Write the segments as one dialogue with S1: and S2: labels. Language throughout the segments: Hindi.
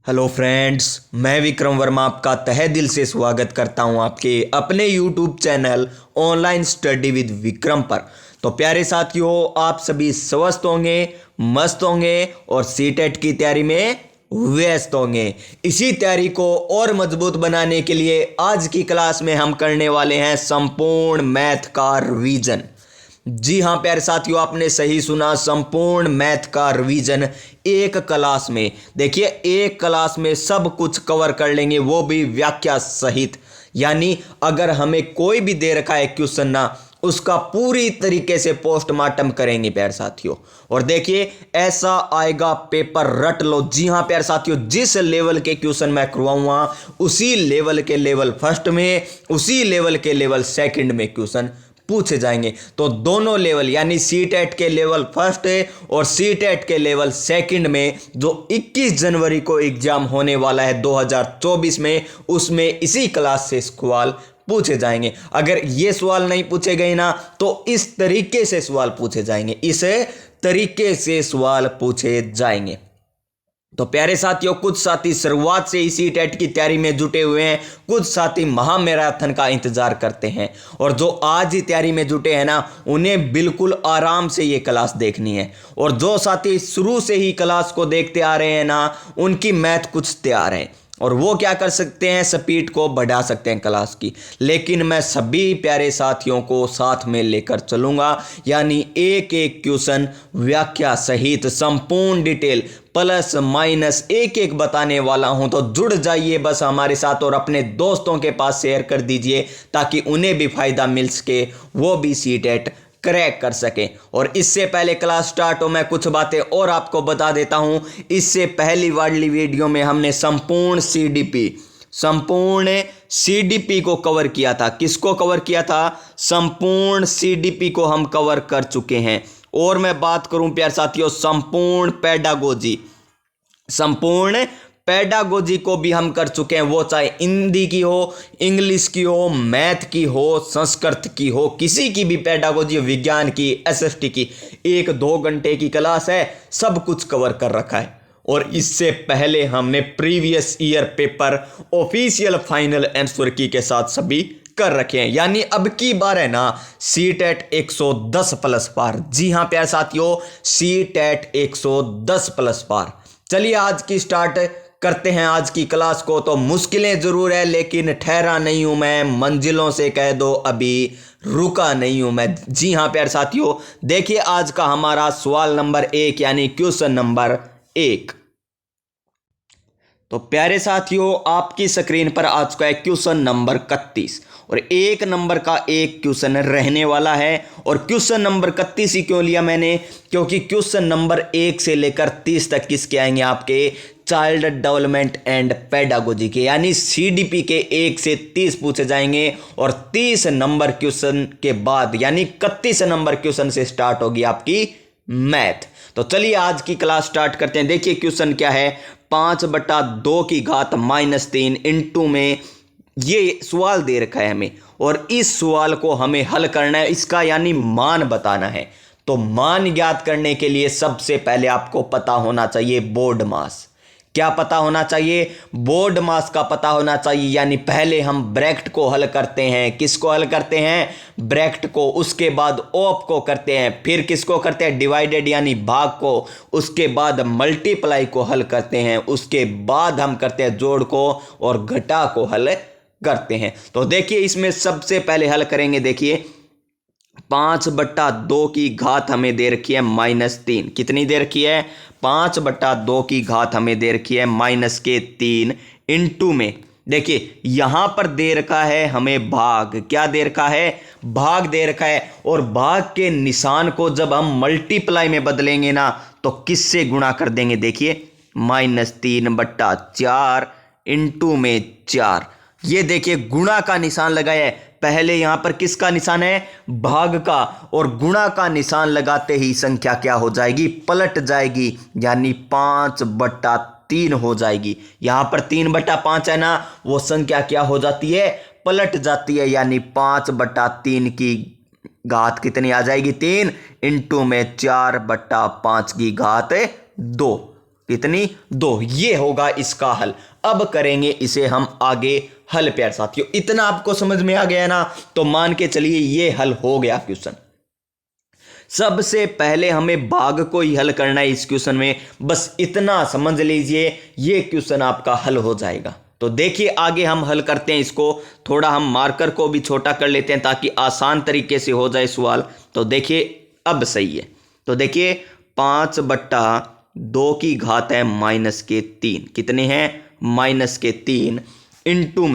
S1: हेलो फ्रेंड्स, मैं विक्रम वर्मा आपका तहे दिल से स्वागत करता हूं आपके अपने YouTube channel online study with Vikram पर। तो प्यारे साथियों, आप सभी स्वस्थ होंगे, मस्त होंगे और सीटेट की तैयारी में व्यस्त होंगे। इसी तैयारी को और मजबूत बनाने के लिए आज की क्लास में हम करने वाले हैं संपूर्ण मैथ का रिवीजन। जी हाँ प्यारे साथियों, आपने सही सुना, संपूर्ण मैथ का रिवीजन एक क्लास में। देखिए, एक क्लास में सब कुछ कवर कर लेंगे, वो भी व्याख्या सहित। यानी अगर हमें कोई भी दे रखा है क्वेश्चन ना, उसका पूरी तरीके से पोस्टमार्टम करेंगे प्यारे साथियों। और देखिए, ऐसा आएगा पेपर, रट लो। जी हाँ प्यारे साथियों, जिस लेवल के क्वेश्चन मैं करवाऊंगा, उसी लेवल के लेवल फर्स्ट में, उसी लेवल के लेवल सेकंड में क्वेश्चन पूछे जाएंगे। तो दोनों लेवल यानी सीटेट के लेवल फर्स्ट और सीटेट के लेवल सेकंड में जो 21 जनवरी को एग्जाम होने वाला है 2024 में, उसमें इसी क्लास से सवाल पूछे जाएंगे। अगर ये सवाल नहीं पूछे गए ना, तो इस तरीके से सवाल पूछे जाएंगे, इस तरीके से सवाल पूछे जाएंगे। तो प्यारे साथियों, कुछ साथी शुरुआत से इसी टेट की तैयारी में जुटे हुए हैं, कुछ साथी महामैराथन का इंतजार करते हैं, और जो आज ही तैयारी में जुटे हैं ना, उन्हें बिल्कुल आराम से ये क्लास देखनी है। और जो साथी शुरू से ही क्लास को देखते आ रहे हैं ना, उनकी मैथ कुछ तैयार है और वो क्या कर सकते हैं, स्पीड को बढ़ा सकते हैं क्लास की। लेकिन मैं सभी प्यारे साथियों को साथ में लेकर चलूंगा, यानी एक एक क्वेश्चन व्याख्या सहित संपूर्ण डिटेल प्लस माइनस एक एक बताने वाला हूं। तो जुड़ जाइए बस हमारे साथ और अपने दोस्तों के पास शेयर कर दीजिए, ताकि उन्हें भी फायदा मिल सके, वो भी सीटेट क्रैक कर सके। और इससे पहले क्लास स्टार्ट हो, मैं कुछ बातें और आपको बता देता हूं। इससे पहली वाली वीडियो में हमने संपूर्ण सीडीपी को कवर किया था। किसको कवर किया था? संपूर्ण सीडीपी को हम कवर कर चुके हैं। और मैं बात करूं प्यारे साथियों, संपूर्ण पेडागोजी को भी हम कर चुके हैं। वो चाहे हिंदी की हो, इंग्लिश की हो, मैथ की हो, संस्कृत की हो, किसी की भी पेडागोजी, विज्ञान की, एसएसटी की, 1-2 घंटे की क्लास है, सब कुछ कवर कर रखा है। और इससे पहले हमने previous year paper official final answer की के साथ सभी कर रखे हैं। यानी अब की बार है ना, सीटेट 110 प्लस पार। जी हाँ प्यारे साथियों, सीटेट 110 प्लस पार। चलिए आज की स्टार्ट करते हैं आज की क्लास को। तो मुश्किलें जरूर है, लेकिन ठहरा नहीं हूं मैं, मंजिलों से कह दो अभी रुका नहीं हूं मैं। जी हाँ प्यारे साथियों, देखिए आज का हमारा सवाल नंबर 1 यानी क्वेश्चन नंबर 1। तो प्यारे साथियों, आपकी स्क्रीन पर आ चुका है क्वेश्चन नंबर 31 और 1 नंबर का एक क्वेश्चन रहने वाला है। और क्वेश्चन नंबर 31 ही क्यों लिया मैंने, क्योंकि क्वेश्चन नंबर 1 से लेकर 30 तक किसके आएंगे, आपके चाइल्ड डेवलपमेंट एंड पेडागोजी के, यानी सीडीपी के 1 से 30 पूछे जाएंगे। और 30 नंबर क्वेश्चन के बाद यानी 31 नंबर क्वेश्चन से स्टार्ट होगी आपकी मैथ। तो चलिए आज की क्लास स्टार्ट करते हैं। देखिए क्वेश्चन क्या है, 5/2 की घात -3 इंटू में ये सवाल दे रखा है हमें, और इस सवाल को हमें हल करना है, इसका यानी मान बताना है। तो मान ज्ञात करने के लिए सबसे पहले आपको पता होना चाहिए बोर्ड मास। क्या पता होना चाहिए? बोर्ड मास का पता होना चाहिए। यानी पहले हम ब्रैकेट को हल करते हैं। किसको हल करते हैं? ब्रैकेट को। उसके बाद ऑफ को करते हैं। फिर किसको करते हैं? डिवाइडेड यानी भाग को। उसके बाद मल्टीप्लाई को हल करते हैं। उसके बाद हम करते हैं जोड़ को, और घटा को हल करते हैं। तो देखिए इसमें सबसे पहले हल करेंगे। देखिए 5/2 की घात हमें दे रखी है -3। कितनी दे रखी है? 5/2 की घात हमें दे रखी है -3 इंटू में। देखिए यहां पर दे रखा है हमें भाग। क्या दे रखा है? भाग दे रखा है। और भाग के निशान को जब हम मल्टीप्लाई में बदलेंगे ना, तो किससे गुणा कर देंगे? देखिए -3/4 इंटू में 4। ये देखिए गुणा का निशान लगाया है। पहले यहां पर किसका निशान है? भाग का। और गुणा का निशान लगाते ही संख्या क्या हो जाएगी? पलट जाएगी, यानी 5/3 हो जाएगी। यहां पर 3/5 है ना, वो संख्या क्या हो जाती है? पलट जाती है। यानी 5/3 की घात कितनी आ जाएगी? 3 इंटू में 4/5 की घात 2। कितनी 2। ये होगा इसका हल। अब करेंगे इसे हम आगे हल प्यारे साथियों। इतना आपको समझ में आ गया ना, तो मान के चलिए ये हल हो गया क्वेश्चन। सबसे पहले हमें भाग को ही हल करना है इस क्वेश्चन में, बस इतना समझ लीजिए, ये क्वेश्चन आपका हल हो जाएगा। तो देखिए आगे हम हल करते हैं इसको। थोड़ा हम मार्कर को भी छोटा कर लेते हैं ताकि आसान तरीके से हो जाए सवाल। तो देखिए अब सही है। तो देखिए 5/2 की घात है -3। कितने हैं? -3। इंटू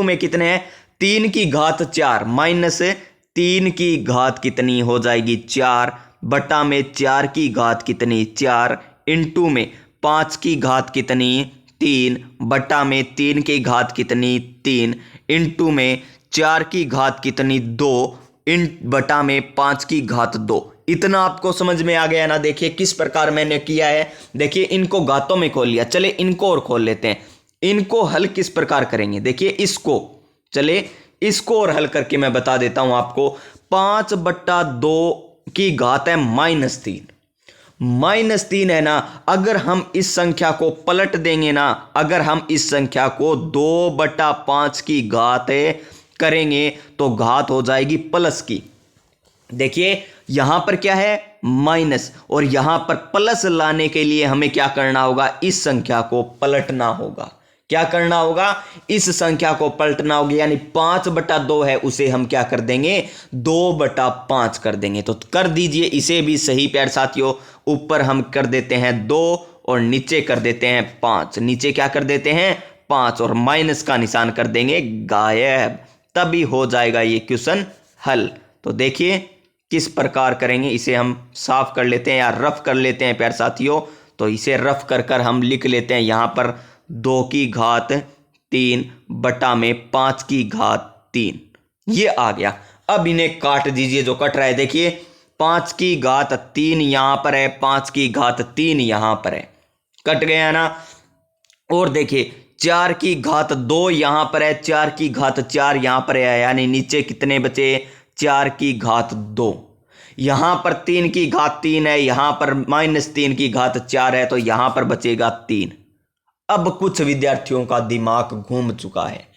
S1: में कितने हैं? 3 की घात 4 -3 की घात कितनी हो जाएगी? 4 बटा में 4 की घात कितनी? 4 इंटू में 5 की घात कितनी? 3 बटा में 3 की घात कितनी? 3 इंटू में 4 की घात कितनी? 2 बटा में 5 की घात 2। इतना आपको समझ में आ गया ना? देखिए किस प्रकार मैंने किया है। देखिए इनको घातों में खोल लिया, चले इनको और खोल लेते हैं। इनको हल किस प्रकार करेंगे? देखिए इसको और हल करके मैं बता देता हूं आपको। 5/2 की घात है -3 है ना। अगर हम इस संख्या को पलट देंगे ना, अगर हम इस संख्या को 2/5 की घात करेंगे तो घात हो जाएगी प्लस की। देखिए यहां पर क्या है? माइनस, और यहां पर प्लस लाने के लिए हमें क्या करना होगा? इस संख्या को पलटना होगा। क्या करना होगा? इस संख्या को पलटना होगा, यानी 5/2 है उसे हम क्या कर देंगे? 2/5 कर देंगे। तो कर दीजिए इसे भी सही प्यारे साथियों। ऊपर हम कर देते हैं 2 और नीचे कर देते हैं 5। नीचे क्या कर देते हैं? 5 और माइनस का निशान कर देंगे गायब। तभी हो जाएगा ये क्वेश्चन हल। तो देखिए किस प्रकार करेंगे, इसे हम साफ कर लेते हैं या रफ कर लेते हैं प्यारे साथियों। तो इसे रफ कर हम लिख लेते हैं यहां पर 2 की घात 3 बटा में 5 की घात 3। ये आ गया। अब इन्हें काट दीजिए जो कट रहा है। देखिए 5 की घात 3 यहां पर है, 5 की घात 3 यहां पर है, कट गया ना। और देखिए 4 की घात 2 यहां पर है, 4 की घात 4 यहां पर है, यानी नीचे कितने बचे? 4 की घात 2। यहां पर 3 की घात 3 है, यहां पर -3 की घात 4 है, तो यहां पर बचेगा 3। अब कुछ विद्यार्थियों का दिमाग घूम चुका है,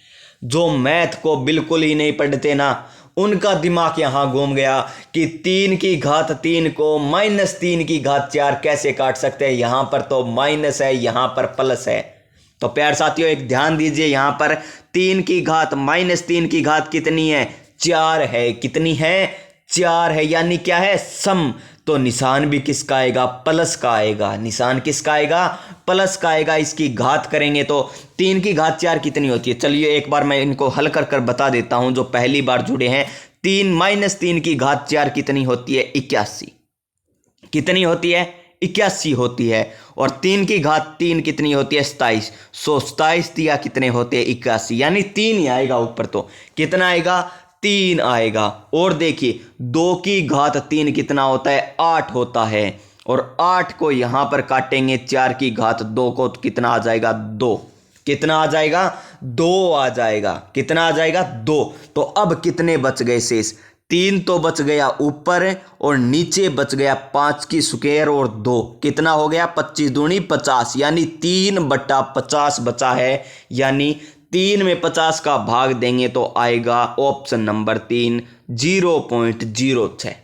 S1: जो मैथ को बिल्कुल ही नहीं पढ़ते ना, उनका दिमाग यहां घूम गया कि 3 की घात 3 को -3 की घात 4 कैसे काट सकते हैं? यहां पर तो माइनस है, यहां पर प्लस है। तो प्यारे साथियों एक ध्यान दीजिए, यहां पर 3 की घात -3 की घात कितनी है? 4 है। कितनी है? 4 है, यानी क्या है? सम। तो निशान भी किसका आएगा? प्लस का आएगा। निशान किसका आएगा? प्लस का आएगा। इसकी घात करेंगे तो 3 की घात 4 कितनी होती है? चलिए एक बार मैं इनको हल कर बता देता हूं जो पहली बार जुड़े हैं। 3 की घात 4 कितनी होती है? 81। कितनी होती है? 81 होती है। और 3 की घात 3 कितनी होती है? 27। 27 दिया कितने होते हैं? 81, यानी 3 ही आएगा ऊपर। तो कितना आएगा? 3 आएगा। और देखिए 2 की घात 3 कितना होता है? 8 होता है। और 8 को यहां पर काटेंगे 4 की घात 2 को, तो कितना आ जाएगा? 2। कितना आ जाएगा? 2 आ जाएगा। कितना आ जाएगा? 2। तो अब कितने बच गए शेष? 3 तो बच गया ऊपर, और नीचे बच गया 5 की स्क्वायर और 2। कितना हो गया? 25 दूनी 50, यानी 3/50 बचा है। यानी 3 में 50 का भाग देंगे तो आएगा ऑप्शन नंबर 3 0.06।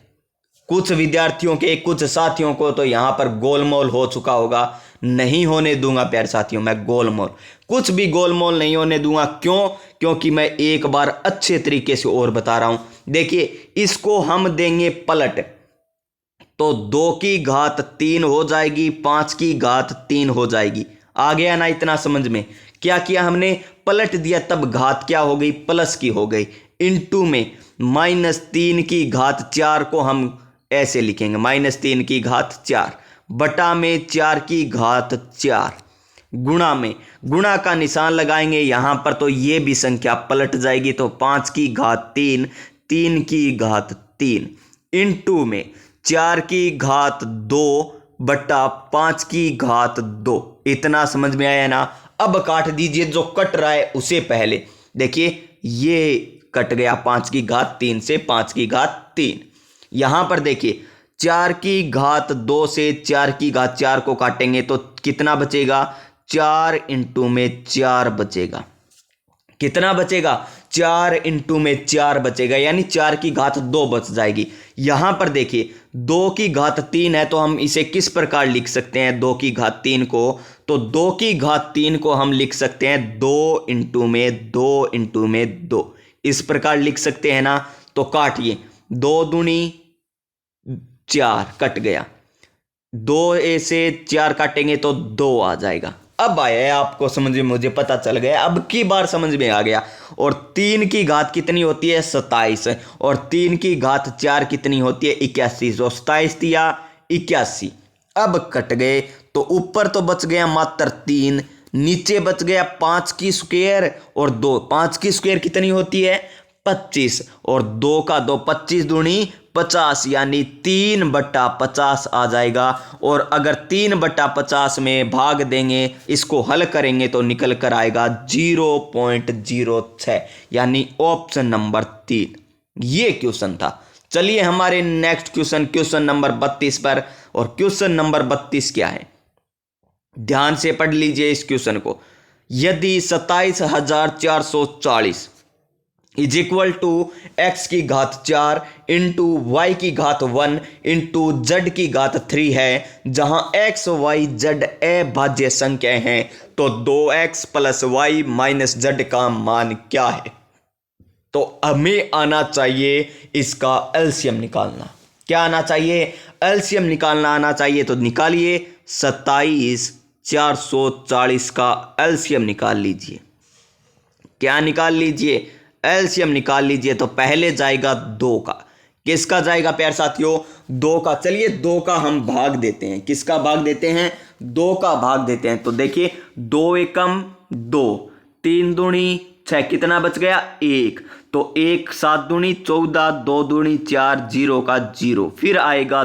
S1: कुछ विद्यार्थियों के, कुछ साथियों को तो यहां पर गोलमोल हो चुका होगा। नहीं होने दूंगा प्यारे साथियों मैं गोलमोल, कुछ भी गोलमोल नहीं होने दूंगा। क्यों? क्योंकि मैं एक बार अच्छे तरीके से और बता रहा हूं। देखिए इसको हम देंगे पलट, तो 2 की घात 3 हो जाएगी, 5 की घात 3 हो जाएगी। आ गया ना इतना समझ में? क्या किया हमने? पलट दिया, तब घात क्या हो गई? प्लस की हो गई। इंटू में -3 की घात 4 को हम ऐसे लिखेंगे, -3 की घात 4 बटा में 4 की घात 4 गुणा में, गुणा का निशान लगाएंगे यहां पर, तो ये भी संख्या पलट जाएगी। तो 5 की घात 3, 3 की घात 3 इंटू में 4 की घात 2 बटा 5 की घात 2। इतना समझ में आया ना? अब काट दीजिए, जो कट रहा है उसे पहले देखिए, ये कट गया 5 की घात 3 से 5 की घात 3। यहां पर देखिए 4 की घात 2 से 4 की घात 4 को काटेंगे तो कितना बचेगा, 4 इंटू में 4 बचेगा। कितना बचेगा, 4 इंटू में 4 बचेगा, यानी 4 की घात 2 बच जाएगी। यहां पर देखिए 2 की घात 3 है तो हम इसे किस प्रकार लिख सकते हैं 2 की घात 3 को, तो 2 की घात 3 को हम लिख सकते हैं 2 इंटू में 2 इंटू में 2, इस प्रकार लिख सकते हैं ना। तो काटिए, 2 दूनी 4 कट गया, 2 से 4 काटेंगे तो 2 आ जाएगा। अब आया है आपको समझ में, मुझे पता चल गया, अब की बार समझ में आ गया। और 3 की घात कितनी होती है 27, और 3 की घात 4 कितनी होती है 81, तो 27 दिया 81। अब कट गए तो ऊपर तो बच गया मात्र 3, नीचे बच गया 5 की स्क्वायर और 2। 5 की स्क्वायर कितनी होती है 25, और 2 का 2 25 दूनी 50, यानी 3/50 आ जाएगा। और अगर 3/50 में भाग देंगे, इसको हल करेंगे तो निकल कर आएगा 0.06, यानी ऑप्शन नंबर 3 ये क्वेश्चन था। चलिए हमारे नेक्स्ट क्वेश्चन नंबर 32 पर। और क्वेश्चन नंबर 32 क्या है, ध्यान से पढ़ लीजिए इस क्वेश्चन को। यदि 27,440 इज इक्वल टू एक्स की घात 4 इंटू वाई की घात 1 इंटू जेड की घात 3 है, जहां एक्स वाई जेड अभाज्य संख्या हैं, तो 2x plus Y minus Z का मान क्या है। तो हमें आना चाहिए इसका एलसीएम निकालना। क्या आना चाहिए, एलसीएम निकालना आना चाहिए। तो निकालिए, 27,440 का एलसीएम निकाल लीजिए। क्या निकाल लीजिए, एलसीएम निकाल लीजिए। तो पहले जाएगा 2 का, किसका जाएगा प्यार साथियों 2 का। चलिए 2 का हम भाग देते हैं, किसका भाग देते हैं 2 का भाग देते हैं। तो देखिए 2 एकम 2, 3 दूनी 6, कितना बच गया 1, तो 1 7 दूनी 14, 2 दूनी 4, 0 का 0, फिर आएगा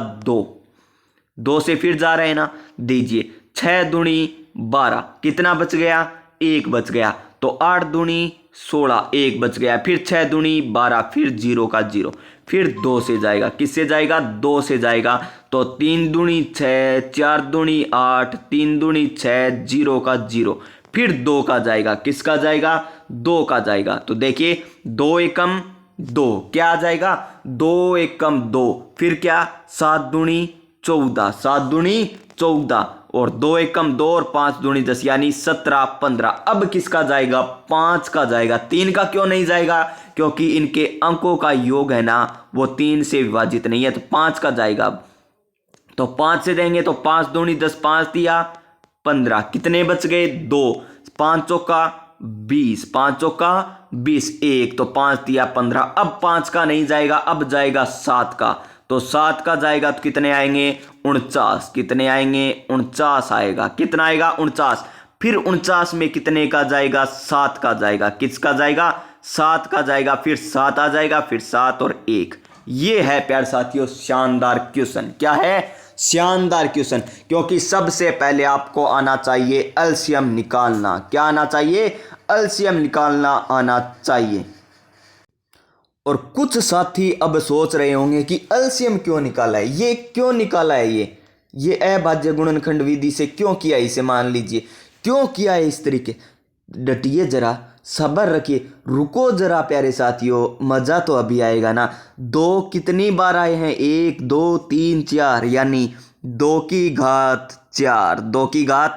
S1: 2 से फिर जा रहे हैं ना, दीजिए 6 दूनी 12, कितना बच गया 1 बच गया, तो 8 दूनी 16, 1 बच गया, फिर 6 दूनी 12, फिर 0 का 0, फिर 2 से जाएगा, किससे जाएगा 2 से जाएगा, तो 3 दूनी 6, 4 दूनी 8, 3 दूनी 6, 0 का 0, फिर 2 का जाएगा, किसका जाएगा 2 का जाएगा। तो देखिए 2 एकम 2 क्या आ जाएगा 2 एकम 2, फिर क्या 7 दूनी 14, 7 दूनी 14, और 2 एकम 2 और 5 दूनी 10, यानी 17 15। अब किसका जाएगा 5 का जाएगा। 3 का क्यों नहीं जाएगा, क्योंकि इनके अंकों का योग है ना वो 3 से विभाजित नहीं है, तो 5 का जाएगा। तो 5 से देंगे तो 5 दूनी 10, 5 दिया 15, कितने बच गए 2, 5 चौका 20, 5 चौका 20, 1, तो 5 दिया 15। अब 5 का नहीं जाएगा, अब जाएगा 7 का, तो 7 का जाएगा तो कितने आएंगे 49, कितने आएंगे 49 आएगा, कितना आएगा 49, फिर 49 में कितने का जाएगा 7 का जाएगा, किसका जाएगा 7 का जाएगा, फिर 7 आ जाएगा, फिर 7 और 1। ये है प्यार साथियों शानदार क्वेश्चन। क्या है शानदार क्वेश्चन, क्योंकि सबसे पहले आपको आना चाहिए एलसीएम निकालना। क्या आना चाहिए एलसीएम निकालना आना चाहिए। और कुछ साथी अब सोच रहे होंगे कि एलसीएम क्यों निकाला है, ये क्यों निकाला है, ये अभाज्य गुणनखंड विधि से क्यों किया, इसे मान लीजिए क्यों किया है इस तरीके। डटिए जरा, सब्र रखिए, रुको जरा प्यारे साथियों, मजा तो अभी आएगा ना। 2 कितनी बार आए हैं 1 2 3 4, यानी 2 की घात 4, 2 की घात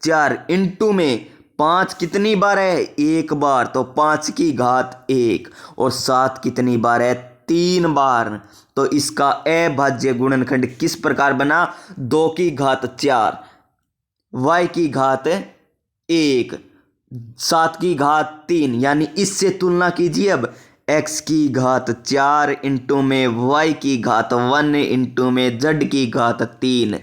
S1: 4 इंटू में 5 कितनी बार है 1 बार, तो 5 की घात 1, और 7 कितनी बार है 3 बार। तो इसका अभाज्य गुणनखंड किस प्रकार बना 2 की घात 4, y की घात 1, 7 की घात 3, यानी इससे तुलना कीजिए अब x की घात 4 इंटू में y की घात 1 इंटू में z की घात 3।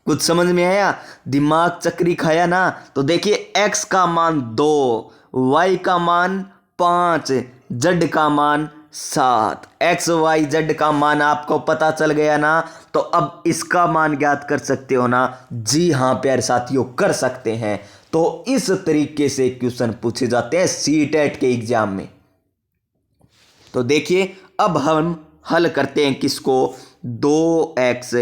S1: कुछ समझ में आया, दिमाग चक्री खाया ना। तो देखिए x का मान 2, y का मान 5, z का मान 7, एक्स वाई जेड का मान आपको पता चल गया ना। तो अब इसका मान ज्ञात कर सकते हो ना। जी हाँ प्यारे साथियों कर सकते हैं। तो इस तरीके से क्वेश्चन पूछे जाते हैं सीटेट के एग्जाम में। तो देखिए अब हम हल करते हैं किसको, 2x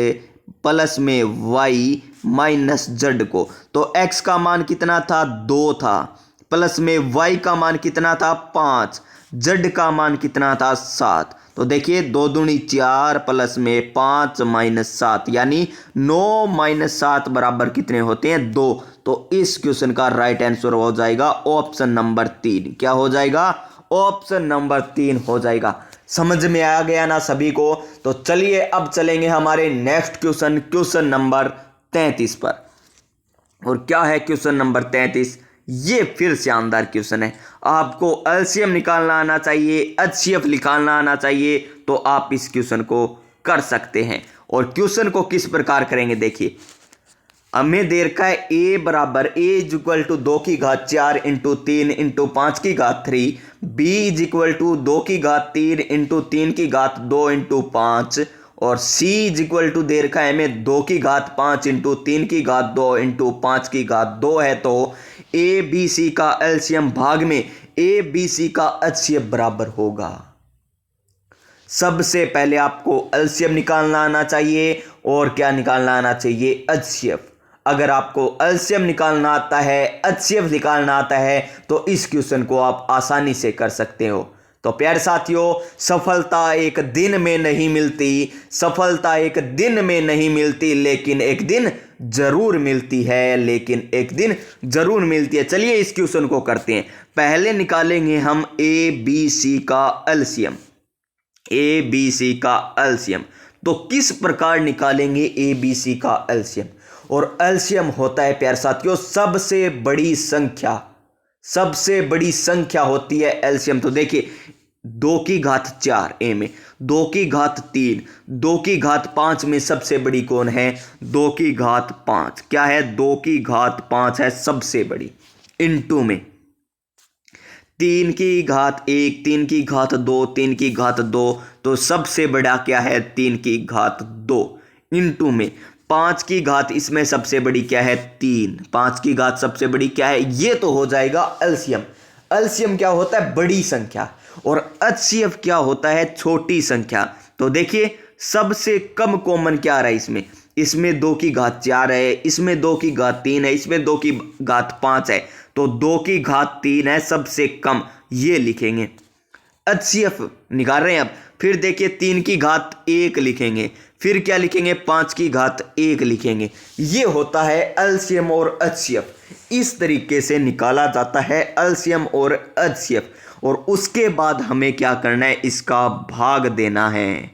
S1: प्लस में y माइनस z को। तो x का मान कितना था 2 था, प्लस में y का मान कितना था 5, z का मान कितना था 7। तो देखिए 2 दूनी 4 प्लस में 5 माइनस 7 यानी 9 माइनस 7 बराबर कितने होते हैं 2। तो इस क्वेश्चन का राइट आंसर हो जाएगा ऑप्शन नंबर 3। क्या हो जाएगा? ऑप्शन नंबर 3 हो जाएगा। समझ में आ गया ना सभी को? तो चलिए अब चलेंगे हमारे नेक्स्ट क्वेश्चन, क्वेश्चन नंबर 33 पर। और क्या है क्वेश्चन नंबर 33? ये फिर शानदार क्वेश्चन है। आपको एलसीएम निकालना आना चाहिए, एचसीएफ निकालना आना चाहिए, तो आप इस क्वेश्चन को कर सकते हैं। और क्वेश्चन को किस प्रकार करेंगे देखिए, हमें दे रखा है a बराबर a इज इक्वल टू 2 की घात 4 इंटू 3 इंटू 5 की घात 3, b इज इक्वल टू 2 की घात 3 इंटू 3 की घात 2 इंटू 5, और c इज इक्वल टू दे रखा है हमें 2 की घात 5 इंटू 3 की घात 2 इंटू 5 की घात 2 है। तो a b c का एलसीएम भाग में a b c का एचसीएफ बराबर होगा। सबसे पहले आपको एलसीएम निकालना आना चाहिए और क्या निकालना आना चाहिए? एचसीएफ। अगर आपको एलसीएम निकालना आता है, एचसीएफ निकालना आता है, तो इस क्वेश्चन को आप आसानी से कर सकते हो। तो प्यारे साथियों, सफलता एक दिन में नहीं मिलती, सफलता एक दिन में नहीं मिलती, लेकिन एक दिन जरूर मिलती है, लेकिन एक दिन जरूर मिलती है। चलिए इस क्वेश्चन को करते हैं। पहले निकालेंगे हम ए बी सी का एलसीएम। ए बी सी का एलसीएम तो किस प्रकार निकालेंगे ए बी सी का एलसीएम? और एलसीएम होता है प्यारे साथियों सबसे बड़ी संख्या, सबसे बड़ी संख्या होती है एलसीएम। तो देखिए 2 की घात 4 ए में, 2 की घात 3, 2 की घात 5 में सबसे बड़ी कौन है? 2 की घात 5। क्या है? 2 की घात 5 है सबसे बड़ी। इनटू में 3 की घात 1, 3 की घात 2, 3 की घात 2, तो सबसे बड़ा क्या है? 3 की घात 2। इनटू में 5 की घात, इसमें सबसे बड़ी क्या है? 3। 5 की घात सबसे बड़ी क्या है? ये तो हो जाएगा एलसीएम। एलसीएम क्या होता है? बड़ी संख्या। और एचसीएफ क्या होता है? छोटी संख्या। तो देखिए सबसे कम कॉमन क्या आ रहा है इसमें? इसमें 2 की घात 4 है, इसमें 2 की घात 3 है, इसमें 2 की घात 5 है, तो 2 की घात 3 है सबसे कम, ये लिखेंगे। एचसीएफ निकाल रहे हैं अब। फिर देखिए 3 की घात 1 लिखेंगे, फिर क्या लिखेंगे? 5 की घात 1 लिखेंगे। ये होता है एलसीएम और एचसीएफ। इस तरीके से निकाला जाता है एलसीएम और एचसीएफ। और उसके बाद हमें क्या करना है? इसका भाग देना है।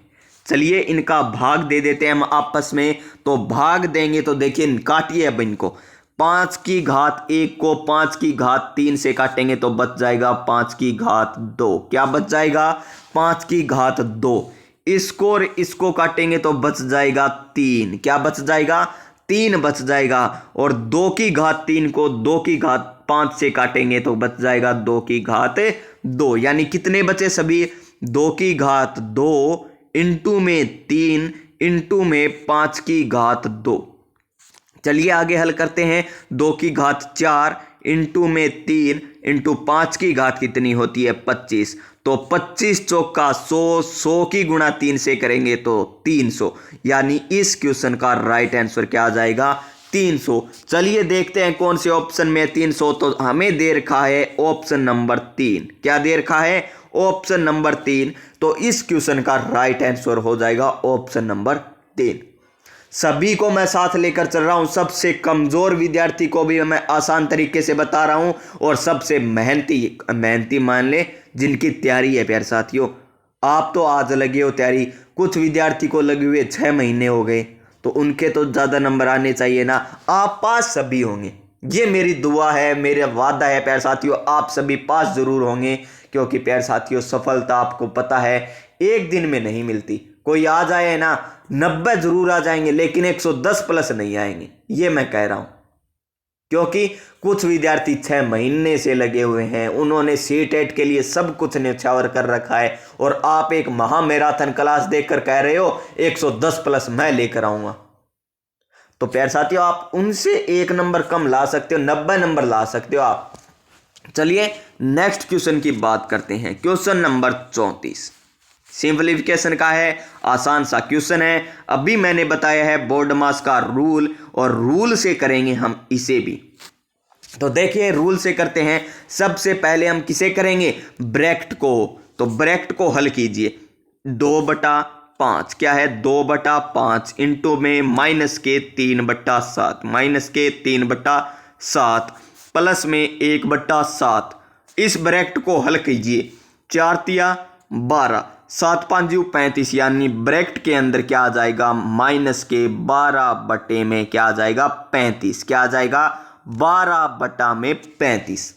S1: चलिए इनका भाग दे देते हैं हम आपस में। तो भाग देंगे तो देखिए काटिए अब इनको। 5 की घात 1 को 5 की घात 3 से काटेंगे तो बच जाएगा 5 की घात 2। क्या बच जाएगा? 5 की घात 2। इसको और इसको काटेंगे तो बच जाएगा 3। क्या बच जाएगा? 3 बच जाएगा। और 2 की घात 3 को 2 की घात 5 से काटेंगे तो बच जाएगा 2 की घात 2। यानी कितने बचे सभी? 2 की घात 2 इंटू में 3 इंटू में 5 की घात 2। चलिए आगे हल करते हैं। 2 की घात 4 इंटू में 3 इंटू 5 की घात कितनी होती है? 25। तो 25 चौका 100, 100 की गुणा 3 से करेंगे तो 300। यानी इस क्वेश्चन का राइट आंसर क्या आ जाएगा? 300। चलिए देखते हैं कौन से ऑप्शन में 300। तो हमें दे रखा है ऑप्शन नंबर 3। क्या दे रखा है? Option number 3। तो इस क्वेश्चन का राइट आंसर हो जाएगा ऑप्शन नंबर 3। सभी को मैं साथ लेकर चल रहा हूं, सबसे कमजोर विद्यार्थी को भी मैं आसान तरीके से बता रहा हूं, और सबसे मेहनती मान ले जिनकी तैयारी है प्यारे साथियों। आप तो आज लगे हो तैयारी, कुछ विद्यार्थी को लगे हुए 6 महीने हो गए, तो उनके तो ज़्यादा नंबर आने चाहिए ना। आप पास सभी होंगे, ये मेरी दुआ है, मेरा वादा है प्यारे साथियों, आप सभी पास जरूर होंगे। क्योंकि प्यारे साथियों सफलता आपको पता है एक दिन में नहीं मिलती। कोई आ जाए ना 90 जरूर आ जाएंगे, लेकिन 110 प्लस नहीं आएंगे, ये मैं कह रहा हूं। क्योंकि कुछ विद्यार्थी 6 महीने से लगे हुए हैं, उन्होंने सीटेट के लिए सब कुछ न्यौछावर कर रखा है, और आप एक महामैराथन क्लास देखकर कह रहे हो 110 प्लस मैं लेकर आऊंगा। तो प्यारे साथियों आप उनसे 1 नंबर कम ला सकते हो, 90 नंबर ला सकते हो आप। चलिए नेक्स्ट क्वेश्चन की बात करते हैं। Question number 34। सिंपलीफिकेशन का है, आसान सा क्वेश्चन है। अभी मैंने बताया है बोर्डमास का रूल, और रूल से करेंगे हम इसे भी। तो देखिए रूल से करते हैं। सबसे पहले हम किसे करेंगे, ब्रैकेट को। तो ब्रैकेट को हल कीजिए, 2/5 क्या है, 2/5 इंटू में -3/7, -3/7 प्लस में 1/7। इस ब्रैकेट को हल कीजिए, 4 तिया 12, 7 5 35, यानी ब्रैकेट के अंदर क्या आ जाएगा, -12 बटे में क्या आ जाएगा, 35। क्या आ जाएगा, 12 बटा में 35।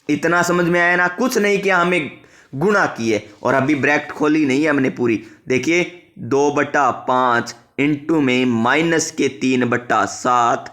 S1: इतना समझ में आया ना। कुछ नहीं किया, हमें गुणा किए और अभी ब्रैकेट खोली नहीं है हमने पूरी। देखिए 2/5 इंटू में -3/7,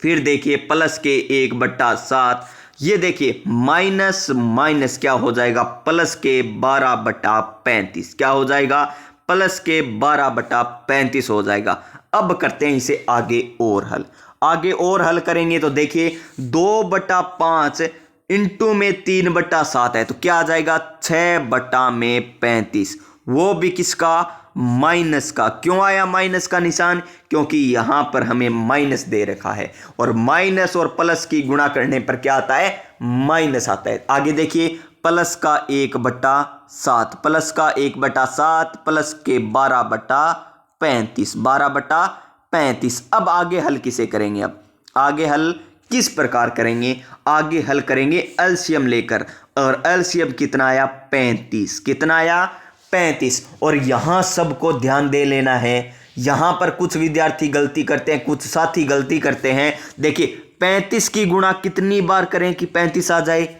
S1: फिर देखिए प्लस के 1/7, ये देखिए माइनस माइनस क्या हो जाएगा, प्लस के 12/35। क्या हो जाएगा, प्लस के 12/35 हो जाएगा। अब करते हैं इसे आगे और हल। आगे और हल करेंगे तो देखिए 2/5 इंटू में 3/7 है, तो क्या आ जाएगा, 6/35। वो भी किसका, माइनस का। क्यों आया माइनस का निशान, क्योंकि यहां पर हमें माइनस दे रखा है, और माइनस और प्लस की गुणा करने पर क्या आता है, माइनस आता है। आगे देखिए प्लस का 1/7, प्लस का 1/7 प्लस के 12/35, 12/35। अब आगे हल किसे करेंगे, अब आगे हल किस प्रकार करेंगे, आगे हल करेंगे एलसीएम लेकर, और एलसीएम कितना आया, 35। कितना आया, 35। और यहां सबको ध्यान दे लेना है, यहां पर कुछ विद्यार्थी गलती करते हैं, कुछ साथी गलती करते हैं। देखिए 35 की गुणा कितनी बार करें कि 35 आ जाए,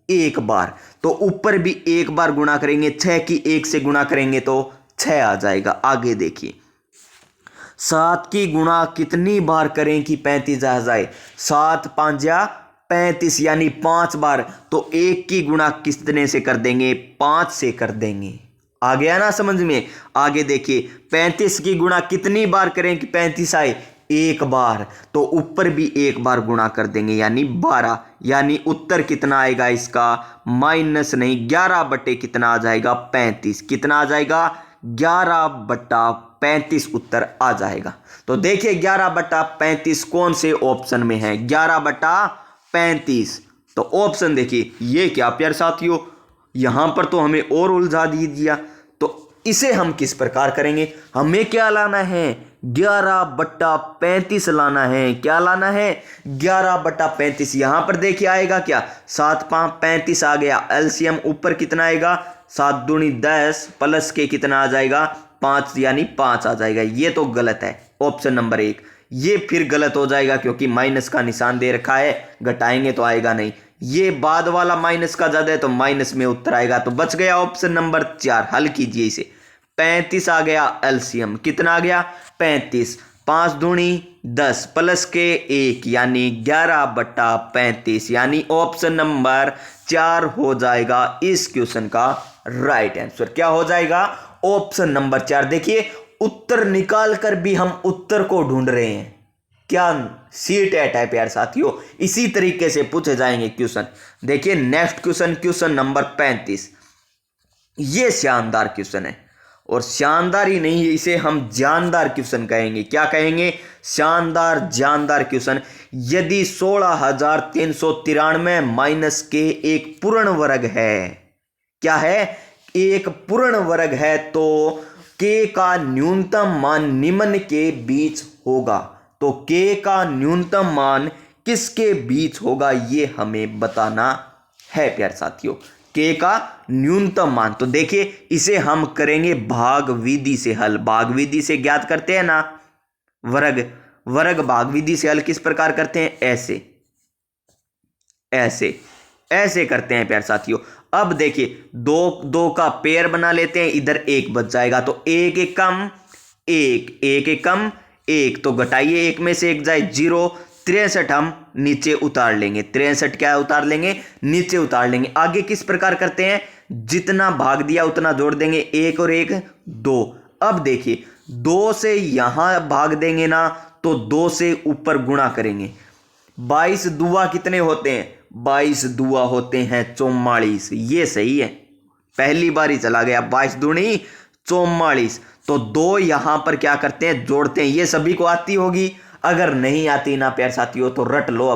S1: एक बार। तो ऊपर भी एक बार गुणा करेंगे, 6 की 1 से गुणा करेंगे तो 6 आ जाएगा। आगे देखिए 7 की गुणा कितनी बार करें कि 35 आ जाए, 7 5 35, यानी 5 बार। तो 1 की गुणा कितने से कर देंगे, 5 से कर देंगे। आ गया ना समझ में। आगे देखिए 35 की गुणा कितनी बार करें कि 35 आए, एक बार। तो ऊपर भी एक बार गुणा कर देंगे, यानी 12। यानी उत्तर कितना आएगा इसका, माइनस नहीं 11 बटे कितना आ जाएगा, 35। कितना आ जाएगा, 11/35 उत्तर आ जाएगा। तो देखिए 11/35 कौन से ऑप्शन में है, 11/35। तो ऑप्शन देखिए ये क्या प्यारे साथियों, यहां पर तो हमें और उलझा दिया। तो इसे हम किस प्रकार करेंगे, हमें क्या लाना है, 11/35 लाना है। क्या लाना है, 11/35। यहां पर देखिए आएगा क्या, 7 5 35 आ गया। एलसीएम ऊपर कितना आएगा, 7 दूनी 10 प्लस के कितना आ जाएगा, 5, यानी 5 आ जाएगा। ये तो गलत है, ऑप्शन नंबर 1 ये फिर गलत हो जाएगा, क्योंकि माइनस का निशान दे रखा है, घटाएंगे तो आएगा नहीं। ये बाद वाला माइनस का ज्यादा है तो माइनस में उत्तर आएगा। तो बच गया ऑप्शन नंबर 4। हल कीजिए इसे, 35 आ गया एलसीएम, कितना आ गया, 35। 5 दूनी 10 प्लस के 1, यानी 11/35, यानी ऑप्शन नंबर 4 हो जाएगा इस क्वेश्चन का राइट आंसर। क्या हो जाएगा, ऑप्शन नंबर 4। देखिए उत्तर निकाल कर भी हम उत्तर को ढूंढ रहे हैं, क्या सीटेट है प्यारे साथियों। इसी तरीके से पूछे जाएंगे क्वेश्चन। देखिए नेक्स्ट क्वेश्चन, क्वेश्चन नंबर 35। ये शानदार क्वेश्चन है, और शानदार ही नहीं, इसे हम जानदार क्वेश्चन कहेंगे। क्या कहेंगे, शानदार जानदार क्वेश्चन। यदि 16,393 माइनस के एक पूर्ण वर्ग है, क्या है, एक पूर्ण वर्ग है, तो के का न्यूनतम मान निम्न के बीच होगा। तो के का न्यूनतम मान किसके बीच होगा, ये हमें बताना है प्यारे साथियों, के का न्यूनतम मान। तो देखिए इसे हम करेंगे भाग विधि से हल। भाग विधि से ज्ञात करते हैं ना वर्ग भाग विधि से हल किस प्रकार करते हैं, ऐसे ऐसे ऐसे करते हैं प्यारे साथियों। अब देखिए 2 का पेयर बना लेते हैं, इधर 1 बच जाएगा। तो 1 1 कम 1, 1 1 कम 1, तो घटाइए 1 में से 1 जाए 0। 63 हम नीचे उतार लेंगे, 63 क्या उतार लेंगे, नीचे उतार लेंगे। आगे किस प्रकार करते हैं, जितना भाग दिया उतना जोड़ देंगे, 1 और 1 2। अब देखिए 2 से यहां भाग देंगे ना, तो 2 से ऊपर गुणा करेंगे। 22 दुआ कितने होते हैं, 22 दुआ होते हैं 44। ये सही है, पहली बार ही चला गया। 22 दूनी 44। तो 2 यहां पर क्या करते हैं, जोड़ते हैं। ये सभी को आती होगी, अगर नहीं आती ना प्यारे साथियों तो रट लो।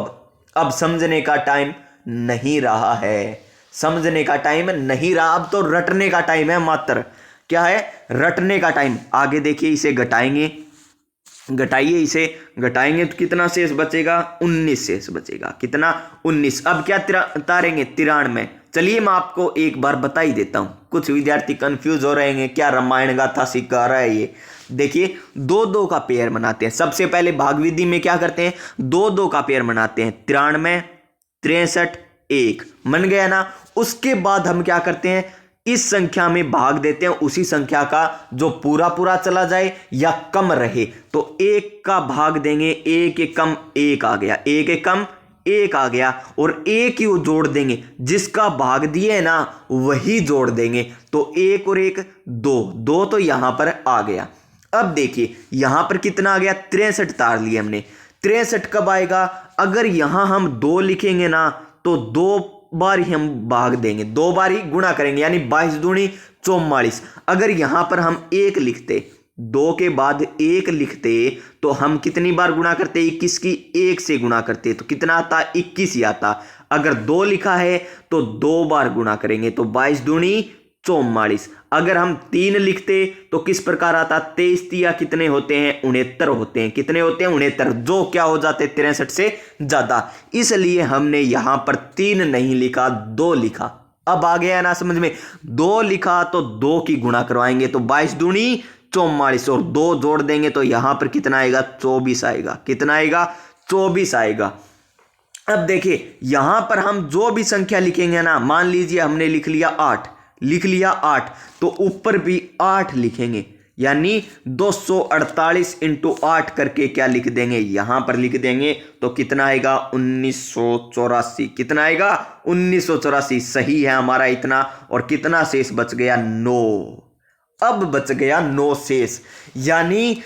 S1: अब समझने का टाइम नहीं रहा है, समझने का टाइम नहीं रहा, अब तो रटने का टाइम है। मात्र क्या है, रटने का टाइम। आगे देखिए, इसे घटाएंगे, घटाइए, इसे घटाएंगे तो कितना शेष बचेगा, 19 शेष बचेगा। कितना, 19। अब क्या उतारेंगे, 93। चलिए मैं आपको एक बार बता ही देता हूं, कुछ विद्यार्थी कंफ्यूज हो रहे हैं, क्या रामायण गाथा सिखा रहा है ये। देखिए, 2-2 का पेयर बनाते हैं। सबसे पहले भाग विधि में क्या करते हैं, 2-2 का पेयर बनाते हैं। 93, 63, 1 बन गया ना। उसके बाद हम क्या करते हैं, इस संख्या में भाग देते हैं उसी संख्या का जो पूरा पूरा चला जाए या कम रहे। तो 1 का भाग देंगे, 1 एक कम 1 आ गया, 1 एक कम 1 आ गया, और 1 ही जोड़ देंगे, जिसका भाग दिए ना वही जोड़ देंगे। तो 1 और 1 2, 2 तो यहां पर आ गया। अब देखिए यहां पर कितना आ गया, 63 तार लिए हमने। 63 कब आएगा, अगर यहां हम 2 लिखेंगे ना तो 2 बार ही हम भाग देंगे, 2 बार ही गुणा करेंगे, यानी 22 दूनी 44। अगर यहां पर हम 1 लिखते, 2 के बाद 1 लिखते, तो हम कितनी बार गुणा करते, 21 की 1 से गुणा करते, तो कितना आता, 21 ही आता। अगर 2 लिखा है तो 2 बार गुणा करेंगे, तो 22 दूनी 44। अगर हम 3 लिखते तो किस प्रकार आता, 23 तिया कितने होते हैं, 69 होते हैं। कितने होते हैं, 69, जो क्या हो जाते, 63 से ज्यादा। इसलिए हमने यहां पर 3 नहीं लिखा, 2 लिखा। अब आ गया ना समझ में, 2 लिखा तो 2 की गुणा करवाएंगे, तो 22 दूनी 44, और 2 जोड़ देंगे तो यहां पर कितना आएगा, 24 आएगा। कितना आएगा, 24 आएगा। अब देखिए यहां पर हम जो भी संख्या लिखेंगे ना, मान लीजिए हमने लिख लिया 8, लिख लिया 8, तो ऊपर भी 8 लिखेंगे, यानी 248 इंटू 8 करके क्या लिख देंगे, यहां पर लिख देंगे, तो कितना आएगा, 1984। कितना आएगा, 1984 सही है हमारा इतना। और कितना शेष बच गया, 9। अब बच गया 9 शेष, यानी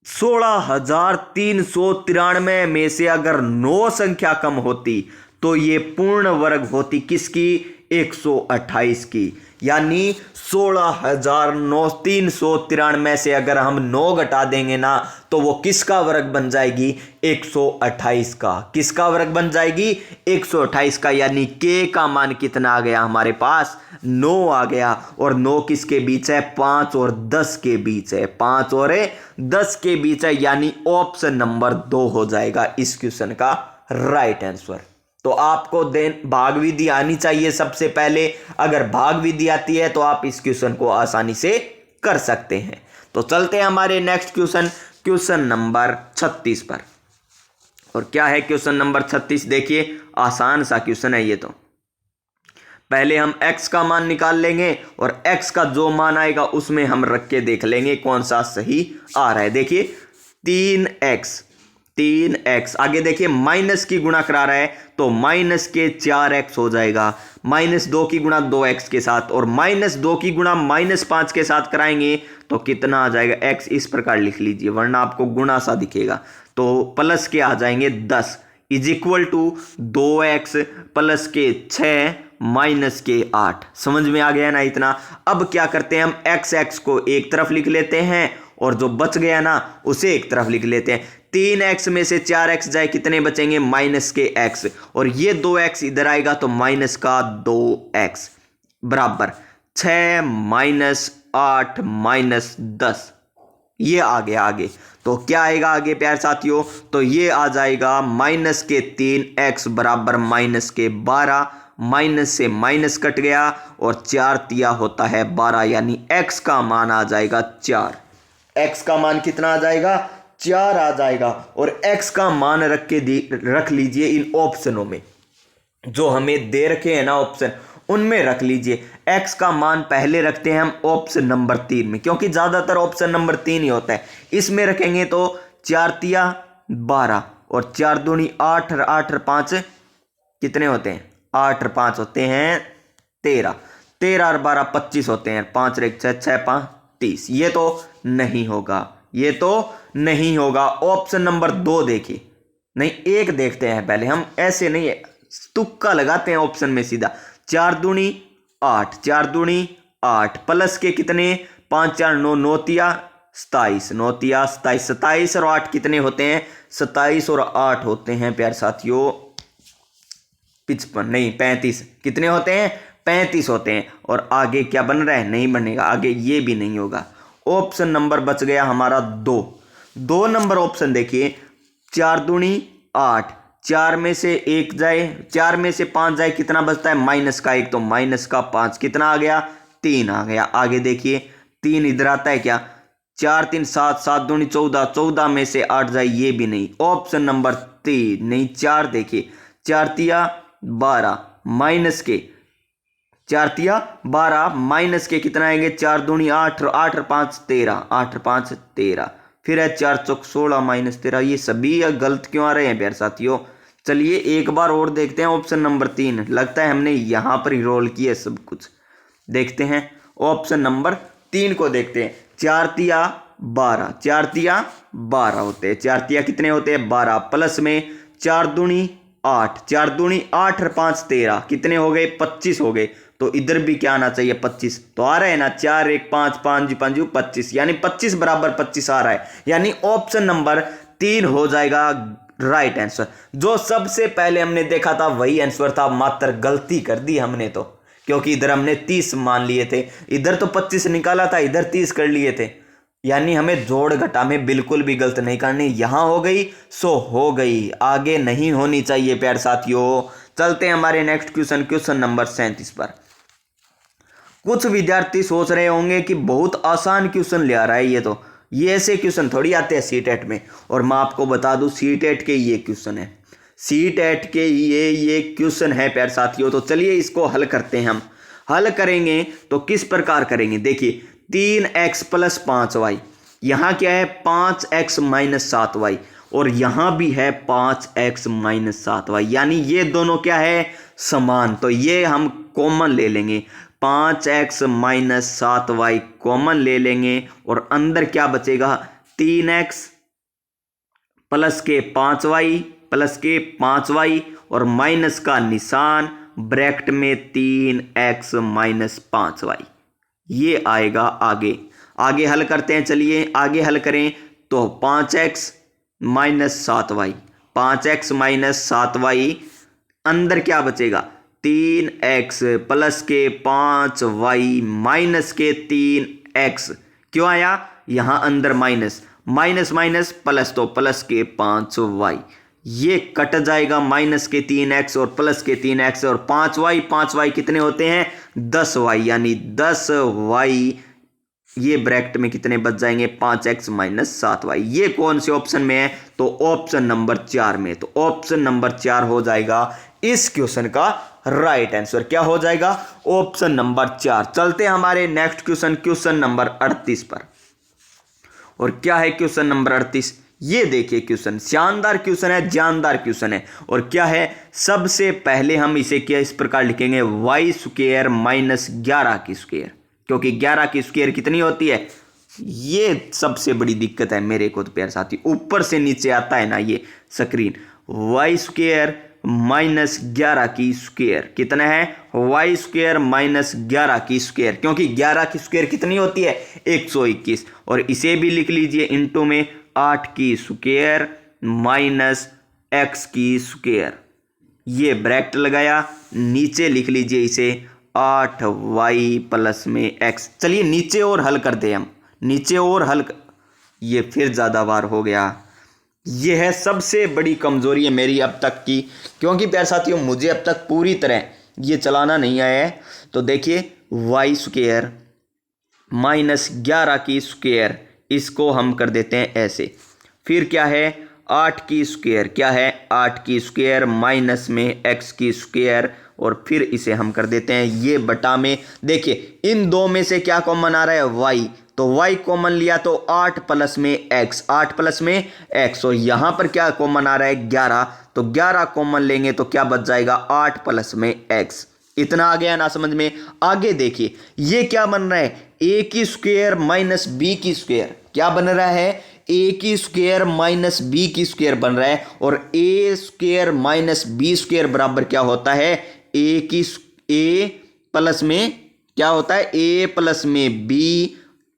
S1: 16,393 में से अगर 9 संख्या कम होती तो ये पूर्ण वर्ग होती किसकी, 128 की। यानी 16,393 से अगर हम 9 घटा देंगे ना तो वो किसका वर्ग बन जाएगी, 128 का। किसका वर्ग बन जाएगी, 128 का। यानी के का मान कितना आ गया हमारे पास, 9 आ गया। और 9 किसके बीच है, 5 और 10 के बीच है, 5 और 10 के बीच है। यानी ऑप्शन नंबर 2 हो जाएगा इस क्वेश्चन का राइट आंसर। तो आपको भाग विधि आनी चाहिए सबसे पहले। अगर भाग विधि आती है तो आप इस क्वेश्चन को आसानी से कर सकते हैं। तो चलते हैं हमारे नेक्स्ट क्वेश्चन, क्वेश्चन नंबर 36 पर। और क्या है क्वेश्चन नंबर 36, देखिए आसान सा क्वेश्चन है ये। तो पहले हम x का मान निकाल लेंगे और x का जो मान आएगा उसमें हम रख के देख लेंगे कौन सा सही आ रहा है। देखिए 3x, आगे देखिए माइनस की गुणा करा रहा है तो माइनस के 4x हो जाएगा, -2 की गुणा 2x के साथ, और -2 की गुणा -5 के साथ कराएंगे तो कितना आ जाएगा, x इस प्रकार लिख लीजिए वरना आपको गुणा सा दिखेगा। तो प्लस के आ जाएंगे 10 is equal to 2x plus के 6 माइनस के 8। समझ में आ गया ना इतना। अब क्या करते हैं हम, x को एक तरफ लिख लेते हैं और जो बच गया ना उसे एक तरफ लिख लेते हैं। 3x में से 4x जाए कितने बचेंगे, माइनस के x, और ये 2x इधर आएगा तो माइनस का 2x बराबर 6 माइनस 8 माइनस 10। ये आ गया आगे। तो क्या आएगा आगे प्यारे साथियों, तो ये आ जाएगा माइनस के 3x बराबर माइनस के 12, माइनस से माइनस कट गया और 4 तिया होता है 12, यानी x का मान आ जाएगा 4। x का मान कितना आ जाएगा, 4 आ जाएगा। और x का मान रख लीजिए इन ऑप्शनों में, जो हमें दे रखे हैं ना ऑप्शन, उनमें रख लीजिए। x का मान पहले रखते हैं हम ऑप्शन नंबर 3 में, क्योंकि ज्यादातर ऑप्शन नंबर 3 ही होता है। इसमें रखेंगे तो 4 तिया 12 और 4 दूनी 8, 8 और 5 कितने होते हैं, 8 और 5 होते हैं 13, 13 और 12 25 होते हैं, 5 और 1 6, 6 5 30। ये तो नहीं होगा, ये तो नहीं होगा। ऑप्शन नंबर 2 देखिए, नहीं 1 देखते हैं पहले हम, ऐसे नहीं है तुक्का लगाते हैं ऑप्शन में सीधा। 4 दूनी 8, 4 दूनी 8 प्लस के कितने 5 4 9 9 तिया 27, 9 तिया 27, 27 और 8 कितने होते हैं 27 और 8 होते हैं प्यारे साथियों 55 नहीं 35, कितने होते हैं 35 होते हैं। और आगे क्या बन रहा है नहीं बनेगा, आगे ये भी नहीं होगा। ऑप्शन नंबर बच गया हमारा 2 नंबर ऑप्शन देखिए 4 दूनी 8, 4 में से 1 जाए 4 में से 5 जाए कितना बचता है माइनस का 1, तो माइनस का 5 कितना आ गया 3 आ गया। आगे देखिए 3 इधर आता है क्या 4 3 7, 7 दूनी 14, 14 में से 8 जाए ये भी नहीं। ऑप्शन नंबर 3 नहीं 4 देखिए 4 तिया 12 माइनस के 4 तिया 12 माइनस के कितना आएंगे 4 दूनी 8, 8 और 5 13, 8 और 5 13, फिर है 4 चौक 16 माइनस 13। ये सभी गलत क्यों आ रहे हैं प्यारे साथियों। चलिए एक बार और देखते हैं ऑप्शन नंबर 3, लगता है हमने यहां पर ही रोल किया सब कुछ। देखते हैं ऑप्शन नंबर 3 को देखते हैं 4 तिया 12, 4 तिया 12 होते हैं, 4 तिया कितने होते हैं 12 प्लस में 4 दूनी 8, 4 दूनी 8 और 5 13 कितने हो गए 25 हो गए। तो इधर भी क्या आना चाहिए 25, तो आ रहा है ना 4 1 5 5 5 25, यानी 25 बराबर 25 आ रहा है, यानी ऑप्शन नंबर 3 हो जाएगा राइट आंसर। जो सबसे पहले हमने देखा था वही आंसर था, मात्र गलती कर दी हमने तो, क्योंकि इधर हमने 30 मान लिए थे, इधर तो 25 निकाला था, इधर 30 कर लिए थे, यानी हमें जोड़ घटा में बिल्कुल भी गलत नहीं करनी। यहां हो गई सो हो गई, आगे नहीं होनी चाहिए प्यारे साथियों। चलते हैं हमारे नेक्स्ट क्वेश्चन, क्वेश्चन नंबर 37 पर। कुछ विद्यार्थी सोच रहे होंगे कि बहुत आसान क्वेश्चन ले आ रहा है ये ऐसे क्वेश्चन थोड़ी आते हैं सीटेट में। और मैं आपको बता दूं सीटेट के ये क्वेश्चन है, सीटेट के ये क्वेश्चन है प्यारे साथियों। तो चलिए इसको हल करते हैं। हम हल करेंगे तो किस प्रकार करेंगे, देखिए 3x प्लस 5y, यहाँ क्या है 5x माइनस 7y, और यहाँ भी है 5x माइनस 7y, यानी ये दोनों क्या है समान। तो ये हम कॉमन ले लेंगे, 5x माइनस 7y कॉमन ले लेंगे, और अंदर क्या बचेगा 3x प्लस के 5y और माइनस का निशान ब्रैकेट में 3x माइनस 5y, ये आएगा। आगे हल करते हैं, चलिए आगे हल करें तो 5x minus 7y, 5x minus 7y, अंदर क्या बचेगा 3x प्लस के 5y माइनस के 3x, क्यों आया यहां अंदर माइनस माइनस प्लस, तो प्लस के 5y, ये कट जाएगा माइनस के 3x और प्लस के 3x, और 5y कितने होते हैं 10y, यानी 10y, ये ब्रैकेट में कितने बच जाएंगे 5x माइनस 7y। ये कौन से ऑप्शन में है, तो ऑप्शन नंबर 4 में। तो ऑप्शन नंबर 4 हो जाएगा इस क्वेश्चन का राइट आंसर। क्या हो जाएगा ऑप्शन नंबर 4। चलते हैं हमारे नेक्स्ट क्वेश्चन, क्वेश्चन नंबर 38 पर। और क्या है क्वेश्चन नंबर 38, ये देखिए क्वेश्चन शानदार क्वेश्चन है, जानदार क्वेश्चन है। और क्या है, सबसे पहले हम इसे क्या इस प्रकार लिखेंगे वाई स्क्वायर माइनस 11 की स्क्वायर, क्योंकि 11 की स्क्वायर कितनी होती है, ये सबसे बड़ी दिक्कत है मेरे को तो प्यारे साथी, ऊपर से नीचे आता है ना ये स्क्रीन। वाई स्क्वायर माइनस 11 की स्क्वायर कितना है, वाई स्क्वायर माइनस 11 की स्क्वायर, क्योंकि 11 की स्क्वायर कितनी होती है 121, और इसे भी लिख लीजिए इंटू में 8 की स्क्वायर माइनस x की स्क्वायर, ये ब्रैकेट लगाया, नीचे लिख लीजिए इसे 8y प्लस में x। चलिए नीचे और हल कर दे, हम नीचे और हल ये फिर ज़्यादा बार हो गया। ये है सबसे बड़ी कमज़ोरी है मेरी अब तक की, क्योंकि प्यारे साथियों मुझे अब तक पूरी तरह ये चलाना नहीं आया है। तो देखिए वाई स्क्वायर माइनस 11 की स्क्वायर, इसको हम कर देते हैं ऐसे, फिर क्या है 8 की स्क्वायर, क्या है 8 की स्क्वायर माइनस में x की स्क्वायर, और फिर इसे हम कर देते हैं ये बटा में। देखिए इन दो में से क्या कॉमन आ रहा है y, तो y कॉमन लिया तो 8 प्लस में x, 8 प्लस में x, और यहाँ पर क्या कॉमन आ रहा है 11, तो 11 कॉमन लेंगे तो क्या बच जाएगा 8 प्लस में x। इतना आ गया ना समझ में। आगे देखिए ये क्या बन रहा है a की स्क्वायर माइनस b की स्क्वायर, क्या बन रहा है a की स्क्वायर माइनस b की स्क्वायर बन रहा है, और a square minus b square बराबर क्या होता है a प्लस में क्या होता है, ए प्लस में बी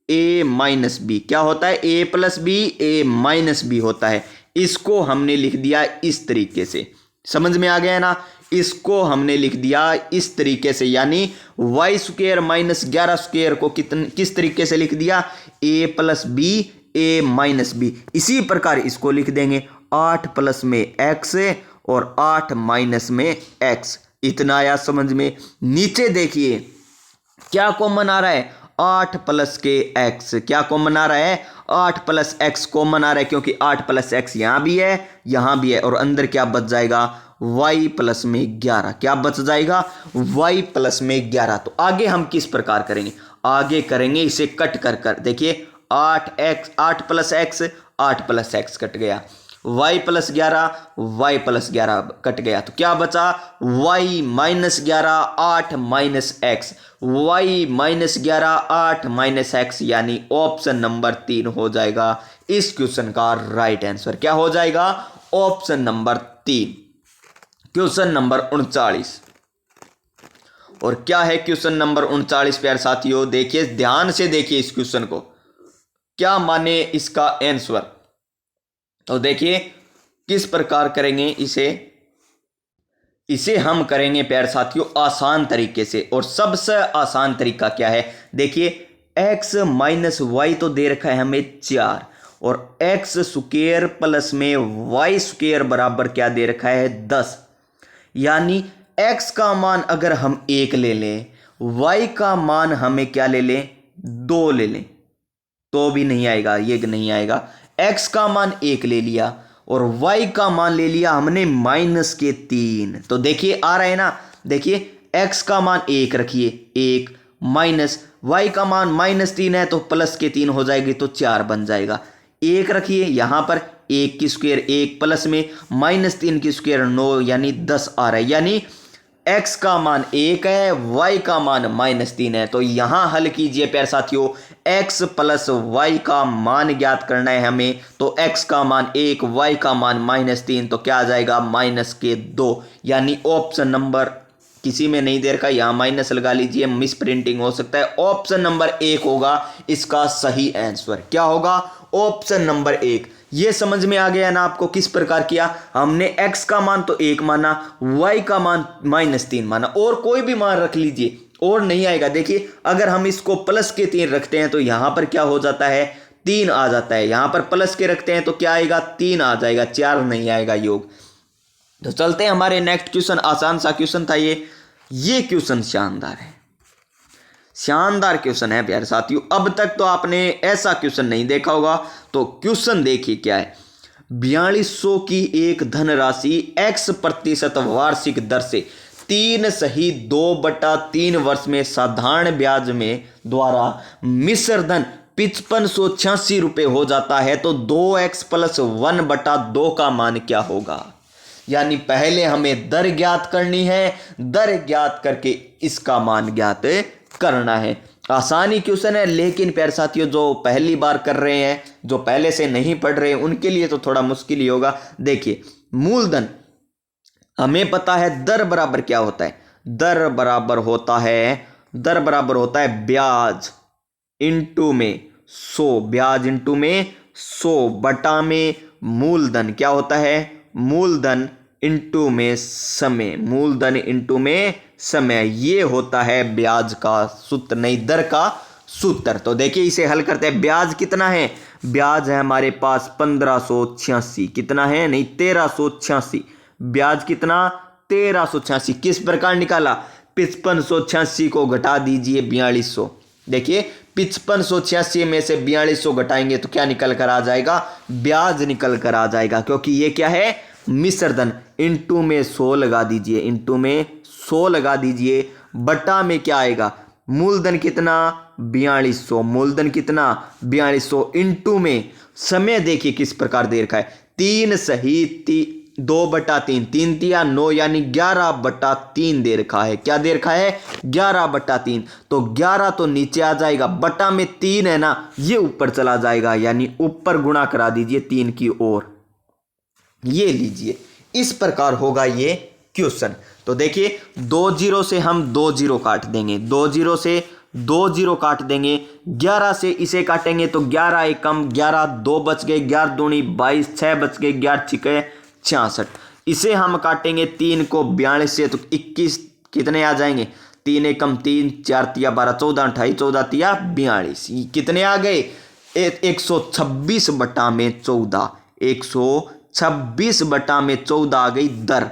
S1: ए माइनस बी, क्या होता है, ए प्लस बी ए माइनस बी होता है। इसको हमने लिख दिया इस तरीके से, समझ में आ गया ना। इसको हमने लिख दिया इस तरीके से, यानी वाई स्क्वेयर माइनस 11 स्क्वेयर को किस तरीके से लिख दिया, ए प्लस बी ए माइनस बी। इसी प्रकार इसको लिख देंगे 8 प्लस में एक्स और 8 माइनस में एक्स। इतना आया समझ में। नीचे देखिए क्या कॉमन आ रहा है, 8 प्लस के एक्स, क्या कॉमन आ रहा है, 8 प्लस एक्स कॉमन आ रहा है, क्योंकि 8 प्लस एक्स यहां भी है यहां भी है, और अंदर क्या बच जाएगा, y प्लस में 11, क्या बच जाएगा, y प्लस में 11। तो आगे हम किस प्रकार करेंगे, आगे करेंगे इसे कट कर कर, देखिए 8 plus x 8 plus x cut गया, y plus 11 y plus 11 cut गया, तो क्या बचा, y minus 11 8 minus x, y minus 11 8 minus x, यानी ऑप्शन नंबर 3 हो जाएगा इस क्वेश्चन का राइट आंसर। क्या हो जाएगा, ऑप्शन नंबर 3। क्वेश्चन नंबर 39, और क्या है क्वेश्चन नंबर 39 प्यारे साथियों, देखिए ध्यान से देखिए इस क्वेश्चन को, क्या माने इसका आंसर। तो देखिए किस प्रकार करेंगे इसे हम करेंगे प्यारे साथियों आसान तरीके से। और सबसे आसान तरीका क्या है, देखिए x माइनस वाई तो दे रखा है हमें 4, और एक्स स्क्वेयर प्लस में वाई स्क्वेयर बराबर क्या दे रखा है 10, यानी x का मान अगर हम 1 ले लें, y का मान हमें क्या ले लें 2 ले लें, तो भी नहीं आएगा, ये नहीं आएगा। x का मान 1 ले लिया और y का मान ले लिया हमने माइनस के 3, तो देखिए आ रहा है ना, देखिए x का मान 1 रखिए 1 माइनस y का मान माइनस 3 है तो प्लस के 3 हो जाएगी, तो 4 बन जाएगा। 1 रखिए यहां पर 1 की स्क्वायर 1 प्लस में माइनस 3 की स्क्वायर 9, यानी 10 आ रहा है, यानी x का मान 1 है y का मान माइनस 3 है। तो यहां हल कीजिए प्यारे साथियों, x प्लस y का मान ज्ञात करना है हमें, तो x का मान 1 y का मान माइनस 3, तो क्या आ जाएगा माइनस के 2, यानी ऑप्शन नंबर किसी में नहीं दे रखा, यहां माइनस लगा लीजिए, मिस प्रिंटिंग हो सकता है। ऑप्शन नंबर 1 होगा इसका सही आंसर। क्या होगा, ऑप्शन नंबर 1। ये समझ में आ गया ना आपको किस प्रकार किया, हमने x का मान तो 1 माना, y का मान माइनस 3 माना, और कोई भी मान रख लीजिए और नहीं आएगा। देखिए अगर हम इसको प्लस के 3 रखते हैं तो यहां पर क्या हो जाता है 3 आ जाता है, यहां पर प्लस के रखते हैं तो क्या आएगा 3 आ जाएगा, 4 नहीं आएगा योग। तो चलते हैं हमारे नेक्स्ट क्वेश्चन, आसान सा क्वेश्चन था ये क्वेश्चन शानदार है, शानदार क्वेश्चन है प्यारे साथियों। अब तक तो आपने ऐसा क्वेश्चन नहीं देखा होगा, तो क्वेश्चन देखिए क्या है। 4200 की एक धनराशि x% वार्षिक दर से 3/2/3 वर्ष में साधारण ब्याज में द्वारा मिश्र धन 5586 रुपये हो जाता है, तो 2x + 1/2 का मान क्या होगा। यानी पहले हमें दर ज्ञात करनी है, दर ज्ञात करके इसका मान ज्ञात करना है। आसानी क्वेश्चन है, लेकिन प्यारे साथियों जो पहली बार कर रहे हैं, जो पहले से नहीं पढ़ रहे हैं, उनके लिए तो थोड़ा मुश्किल ही होगा। देखिए मूलधन हमें पता है, दर बराबर क्या होता है, दर बराबर होता है ब्याज इंटू में 100, ब्याज इंटू में 100 बटा में मूलधन क्या होता है, मूलधन इंटू में समय, मूलधन इंटू में समय, ये होता है ब्याज का सूत्र, नहीं दर का सूत्र। तो देखिए इसे हल करते हैं। ब्याज कितना है, ब्याज है हमारे पास 1586, कितना है, नहीं 1386, ब्याज कितना 1386। किस प्रकार निकाला, 5586 को घटा दीजिए 4200, देखिए 5586 में से 4200 घटाएंगे तो क्या निकल कर आ जाएगा, ब्याज निकल कर आ जाएगा, क्योंकि ये क्या है मिश्र धन। इंटू में 100 लगा दीजिए, इंटू में 100 लगा दीजिए, बटा में क्या आएगा, मूलधन कितना 4200, मूलधन कितना 4200, इंटू में समय देखिए किस प्रकार दे रखा है, 3 सही 2/3, 3 तिया 9, यानी 11/3 दे रखा है। क्या दे रखा है 11/3, तो 11 तो नीचे आ जाएगा, बटा में 3 है ना, ये ऊपर चला जाएगा, यानी ऊपर गुणा करा दीजिए 3 की ओर, ये लीजिए। इस प्रकार होगा ये क्वेश्चन। तो देखिए 2 जीरो से हम 2 जीरो काट देंगे, 2 जीरो से 2 जीरो काट देंगे, 11 से इसे काटेंगे तो 11 एकम 11, 2 बच गए, 11 दूनी 22, 6 बच गए, 11 छिके 66। इसे हम काटेंगे 3 को 42 से तो 21 कितने आ जाएंगे, 3 एकम 3, 4 तिया 12, 14 28, 14 तिया 42, कितने आ गए 126 बटा में 14, 126 बटा में 14 आ गई दर।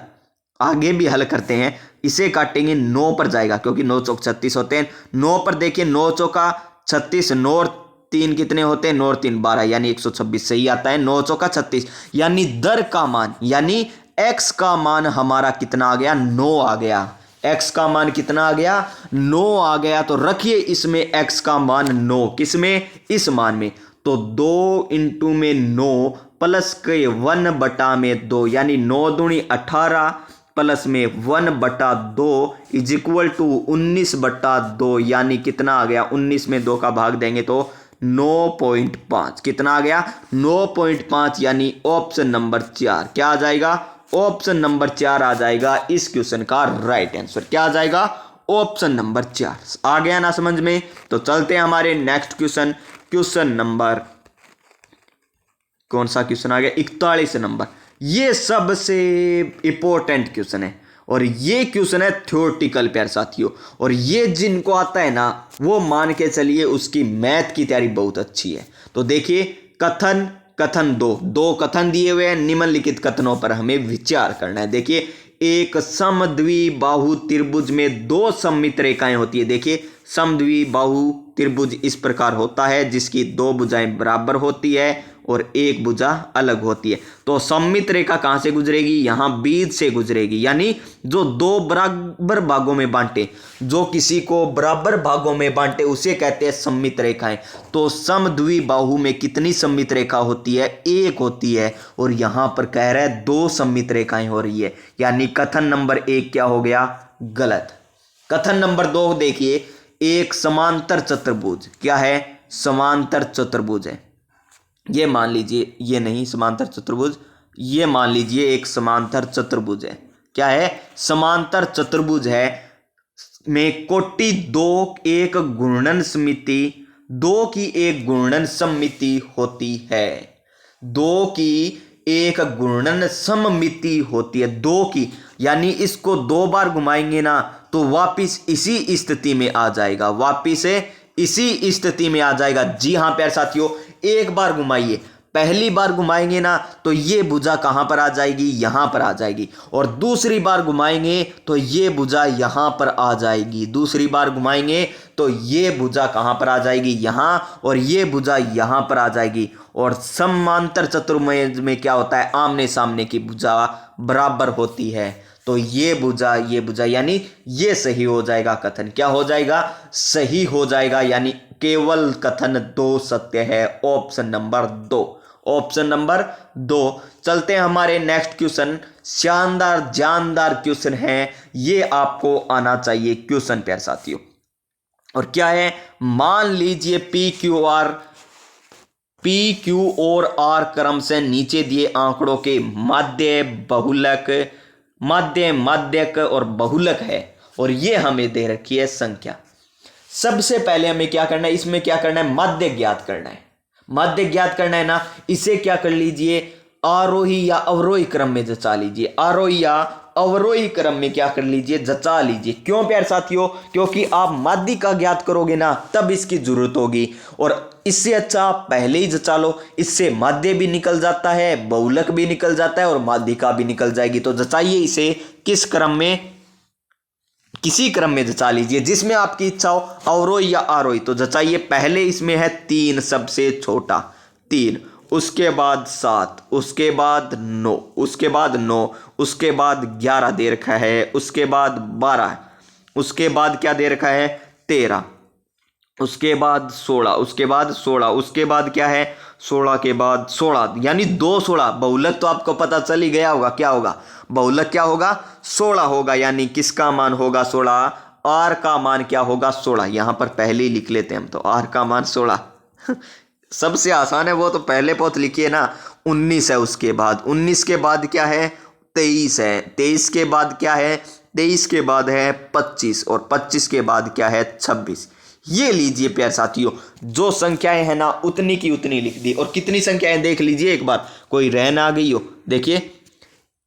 S1: आगे भी हल करते हैं, इसे काटेंगे 9 पर जाएगा क्योंकि 9 चौक 36 होते हैं। 9 पर देखिए 9 चौका 36, 9 और 3 कितने होते हैं, 9 और 3 12, यानी 126 सही आता है। 9 चौका 36 यानी दर का मान यानी x का मान हमारा कितना आ गया, 9 आ गया। x का मान कितना आ गया, 9 आ गया। तो रखिए इसमें x का मान 9, किसमें, इस मान में। तो 2 इंटू में 9 प्लस के 1 बटा में 2 यानी 9 दूनी 18 प्लस में 1 बटा 2 इज इक्वल टू 19 बटा 2 यानी कितना आ गया, 19 में 2 का भाग देंगे तो 9.5। कितना आ गया, 9.5 यानी ऑप्शन नंबर 4 क्या आ जाएगा, ऑप्शन नंबर 4 आ जाएगा इस क्वेश्चन का राइट आंसर। क्या आ जाएगा, ऑप्शन नंबर 4। आ गया ना समझ में। तो चलते हैं हमारे नेक्स्ट क्वेश्चन, क्वेश्चन नंबर कौन सा क्वेश्चन आ गया, 41 नंबर। ये सबसे इंपॉर्टेंट क्वेश्चन है और ये क्वेश्चन है थ्योरेटिकल प्यारे साथियों। और ये जिनको आता है ना वो मान के चलिए उसकी मैथ की तैयारी बहुत अच्छी है। तो देखिए कथन दो कथन दिए हुए हैं, निम्नलिखित कथनों पर हमें विचार करना है। देखिए एक समद्विबाहु त्रिभुज में 2 सममित रेखाएं होती है। देखिए समद्विबाहु त्रिभुज इस प्रकार होता है जिसकी 2 भुजाएं बराबर होती है और एक भुजा अलग होती है। तो सममित रेखा कहां से गुजरेगी, यहां बीच से गुजरेगी। यानी जो 2 बराबर भागों में बांटे, जो किसी को बराबर भागों में बांटे उसे कहते हैं सममित रेखाएं। तो समद्विबाहु में कितनी सममित रेखा होती है, 1 होती है। और यहां पर कह रहा है 2 सममित रेखाएं हो रही है, यानी कथन नंबर 1 क्या हो गया, गलत। कथन नंबर 2 देखिए, एक समांतर चतुर्भुज, क्या है, समांतर चतुर्भुज है। ये मान लीजिए, ये नहीं समांतर चतुर्भुज, ये मान लीजिए एक समांतर चतुर्भुज है। क्या है, समांतर चतुर्भुज है में कोटि 2 एक घूर्णन समिति, 2 की एक घूर्णन सममिति होती है। 2 की एक घूर्णन सममिति होती है, 2 की, यानी इसको 2 बार घुमाएंगे ना तो वापिस इसी स्थिति में आ जाएगा, वापिस इसी स्थिति में आ जाएगा। जी हां प्यारे साथियों, एक बार घुमाइए, पहली बार घुमाएंगे ना तो ये भुजा कहां पर आ जाएगी, यहां पर आ जाएगी। और दूसरी बार घुमाएंगे तो ये भुजा यहां पर आ जाएगी। दूसरी बार घुमाएंगे तो ये भुजा कहां पर आ जाएगी, यहां, और ये भुजा यहां पर आ जाएगी। और समांतर चतुर्भुज में क्या होता है, आमने सामने की भुजा बराबर होती है। तो ये भुजा यानी ये सही हो जाएगा कथन। क्या हो जाएगा, सही हो जाएगा। यानी केवल कथन 2 सत्य है, ऑप्शन नंबर 2, ऑप्शन नंबर 2। चलते हैं हमारे नेक्स्ट क्वेश्चन, शानदार जानदार क्वेश्चन है, ये आपको आना चाहिए क्वेश्चन प्यारे साथियों। और क्या है, मान लीजिए पी क्यू और आर क्रम से नीचे दिए आंकड़ों के माध्यक और बहुलक है और ये हमें दे रखी है संख्या। सबसे पहले हमें क्या करना है, इसमें क्या करना है, माध्य ज्ञात करना है। माध्य ज्ञात करना है ना, इसे क्या कर लीजिए, आरोही या अवरोही क्रम में जचा लीजिए। आरोही या अवरोही क्रम में क्या कर लीजिए, जचा लीजिए। क्यों प्यारे साथियों, क्योंकि आप माध्य का ज्ञात करोगे ना तब इसकी जरूरत होगी। और इससे अच्छा आप पहले ही जचा लो, इससे माध्य भी निकल जाता है, बहुलक भी निकल जाता है और माध्यिका भी निकल जाएगी। तो जचाइए इसे किस क्रम में, किसी क्रम में जचा लीजिए जिसमें आपकी इच्छा हो, अवरोही या आरोही। तो जचाइए, पहले इसमें है 3 सबसे छोटा, 3, उसके बाद 7, उसके बाद 9, उसके बाद 9, उसके बाद 11 दे रखा है, उसके बाद 12, उसके बाद क्या दे रखा है, 13, उसके बाद 16, उसके बाद 16, उसके बाद क्या है, 16 के बाद 16, यानी 2 16। बहुलक तो आपको पता चल ही गया होगा, क्या होगा, बहुलक क्या होगा, 16 होगा। यानी किसका मान होगा 16, आर का मान क्या होगा 16। यहां पर पहले ही लिख लेते हैं हम, तो आर का मान 16 सबसे आसान है वो, तो पहले पौध लिखिए ना, 19 है। उसके बाद 19 के बाद क्या है, 23 है। 23 के बाद क्या है? 23 के बाद है 25 और 25 के बाद क्या है? 26। ये लीजिए प्यारे साथियों, जो संख्याएं हैं ना उतनी की उतनी लिख दी। और कितनी संख्याएं देख लीजिए एक बार, कोई रहन आ गई हो। देखिए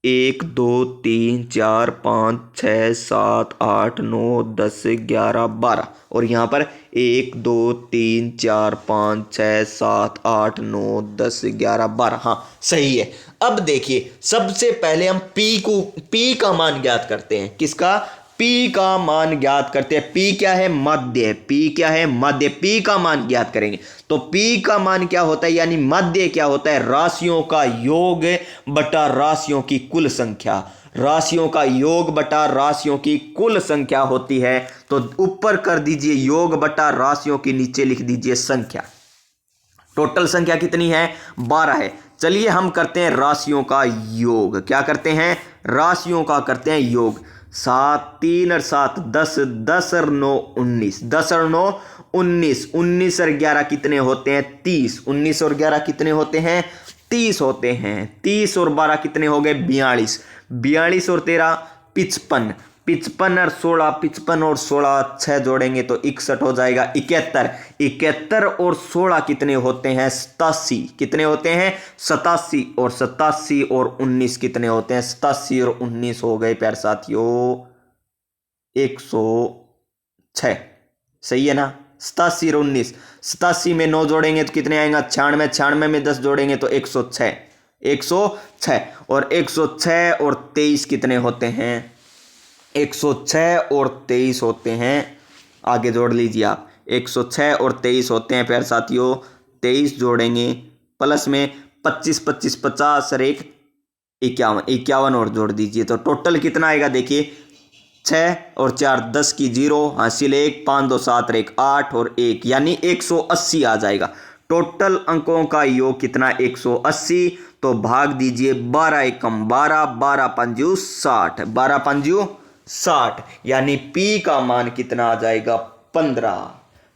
S1: 1 2 3 4 5 6 7 8 9 10 11 12 और यहाँ पर 1 2 3 4 5 6 7 8 9 10 11 12। हाँ सही है। अब देखिए सबसे पहले हम पी का मान ज्ञात करते हैं। किसका? पी का मान ज्ञात करते हैं। पी क्या है? मध्य। पी क्या है? मध्य। पी का मान ज्ञात करेंगे तो पी का मान क्या होता है, यानी मध्य क्या होता है? राशियों का योग बटा राशियों की कुल संख्या। राशियों का योग बटा राशियों की कुल संख्या होती है। तो ऊपर कर दीजिए योग बटा राशियों के नीचे लिख दीजिए संख्या। टोटल संख्या कितनी है? 12 है। चलिए हम करते हैं राशियों का योग। क्या करते हैं? राशियों का करते हैं योग। 7 3 और 7 10, 10 और 9 19, 10 और 9 19, 19 और 11 कितने होते हैं? 30। 19 और 11 कितने होते हैं? 30 होते हैं। 30 और 12 कितने हो गए? 42। 42 और 13 55। 55 और 16, 55 और 16 6 जोड़ेंगे तो 61 हो जाएगा। 71। 71 और 16 कितने होते हैं? 87। कितने होते हैं? 87। और 87 और 19 कितने होते हैं? 87 और 19 हो गए प्यारे साथियों 106। सही है ना? 87 और 19। 87 में 9 जोड़ेंगे तो कितने आएगा? 96। 96 में 10 जोड़ेंगे तो 106। 106 और 106 और 23 कितने होते हैं? 106 और 23 होते हैं। आगे जोड़ लीजिए आप। 106 और 23 होते हैं प्यारे साथियों। 23 जोड़ेंगे प्लस में 25 25 50 और 1 51। 51 और जोड़ दीजिए तो टोटल कितना आएगा? देखिए 6 और 4 10 की 0 हासिल 1 5 2 7 और 1 8 और 1 यानी 180 आ जाएगा। टोटल अंकों का योग कितना? 180। तो भाग दीजिए 12 एकम 12, 12 पंजू 60, 12 पंजू 60 यानी पी का मान कितना आ जाएगा? 15।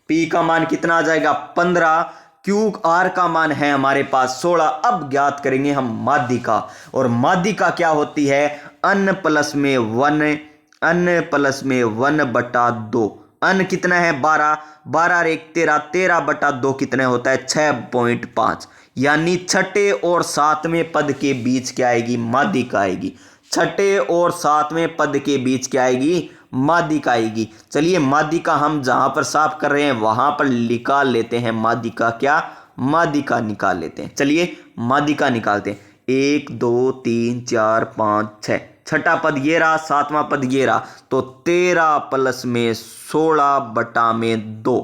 S1: पी का मान कितना आ जाएगा? 15। क्यू आर का मान है हमारे पास 16। अब ज्ञात करेंगे हम माध्यिका। और माध्यिका क्या होती है? अन प्लस में 1, अन प्लस में 1 बटा 2। अन कितना है? 12। 12 और 1 13, 13 बटा 2 कितने होता है? 6.5 यानी छठे और सातवें पद के बीच क्या आएगी? माध्यिका आएगी। छठे और सातवें पद के बीच क्या आएगी? माध्यिका आएगी। चलिए माध्यिका हम जहां पर साफ कर रहे हैं वहां पर निकाल लेते हैं। माध्यिका क्या? माध्यिका निकाल लेते हैं। चलिए माध्यिका निकालते हैं। 1 2 3 4 5 6, छठा पद ये रहा, सातवां पद ये रहा तो 13 प्लस में 16 बटा में 2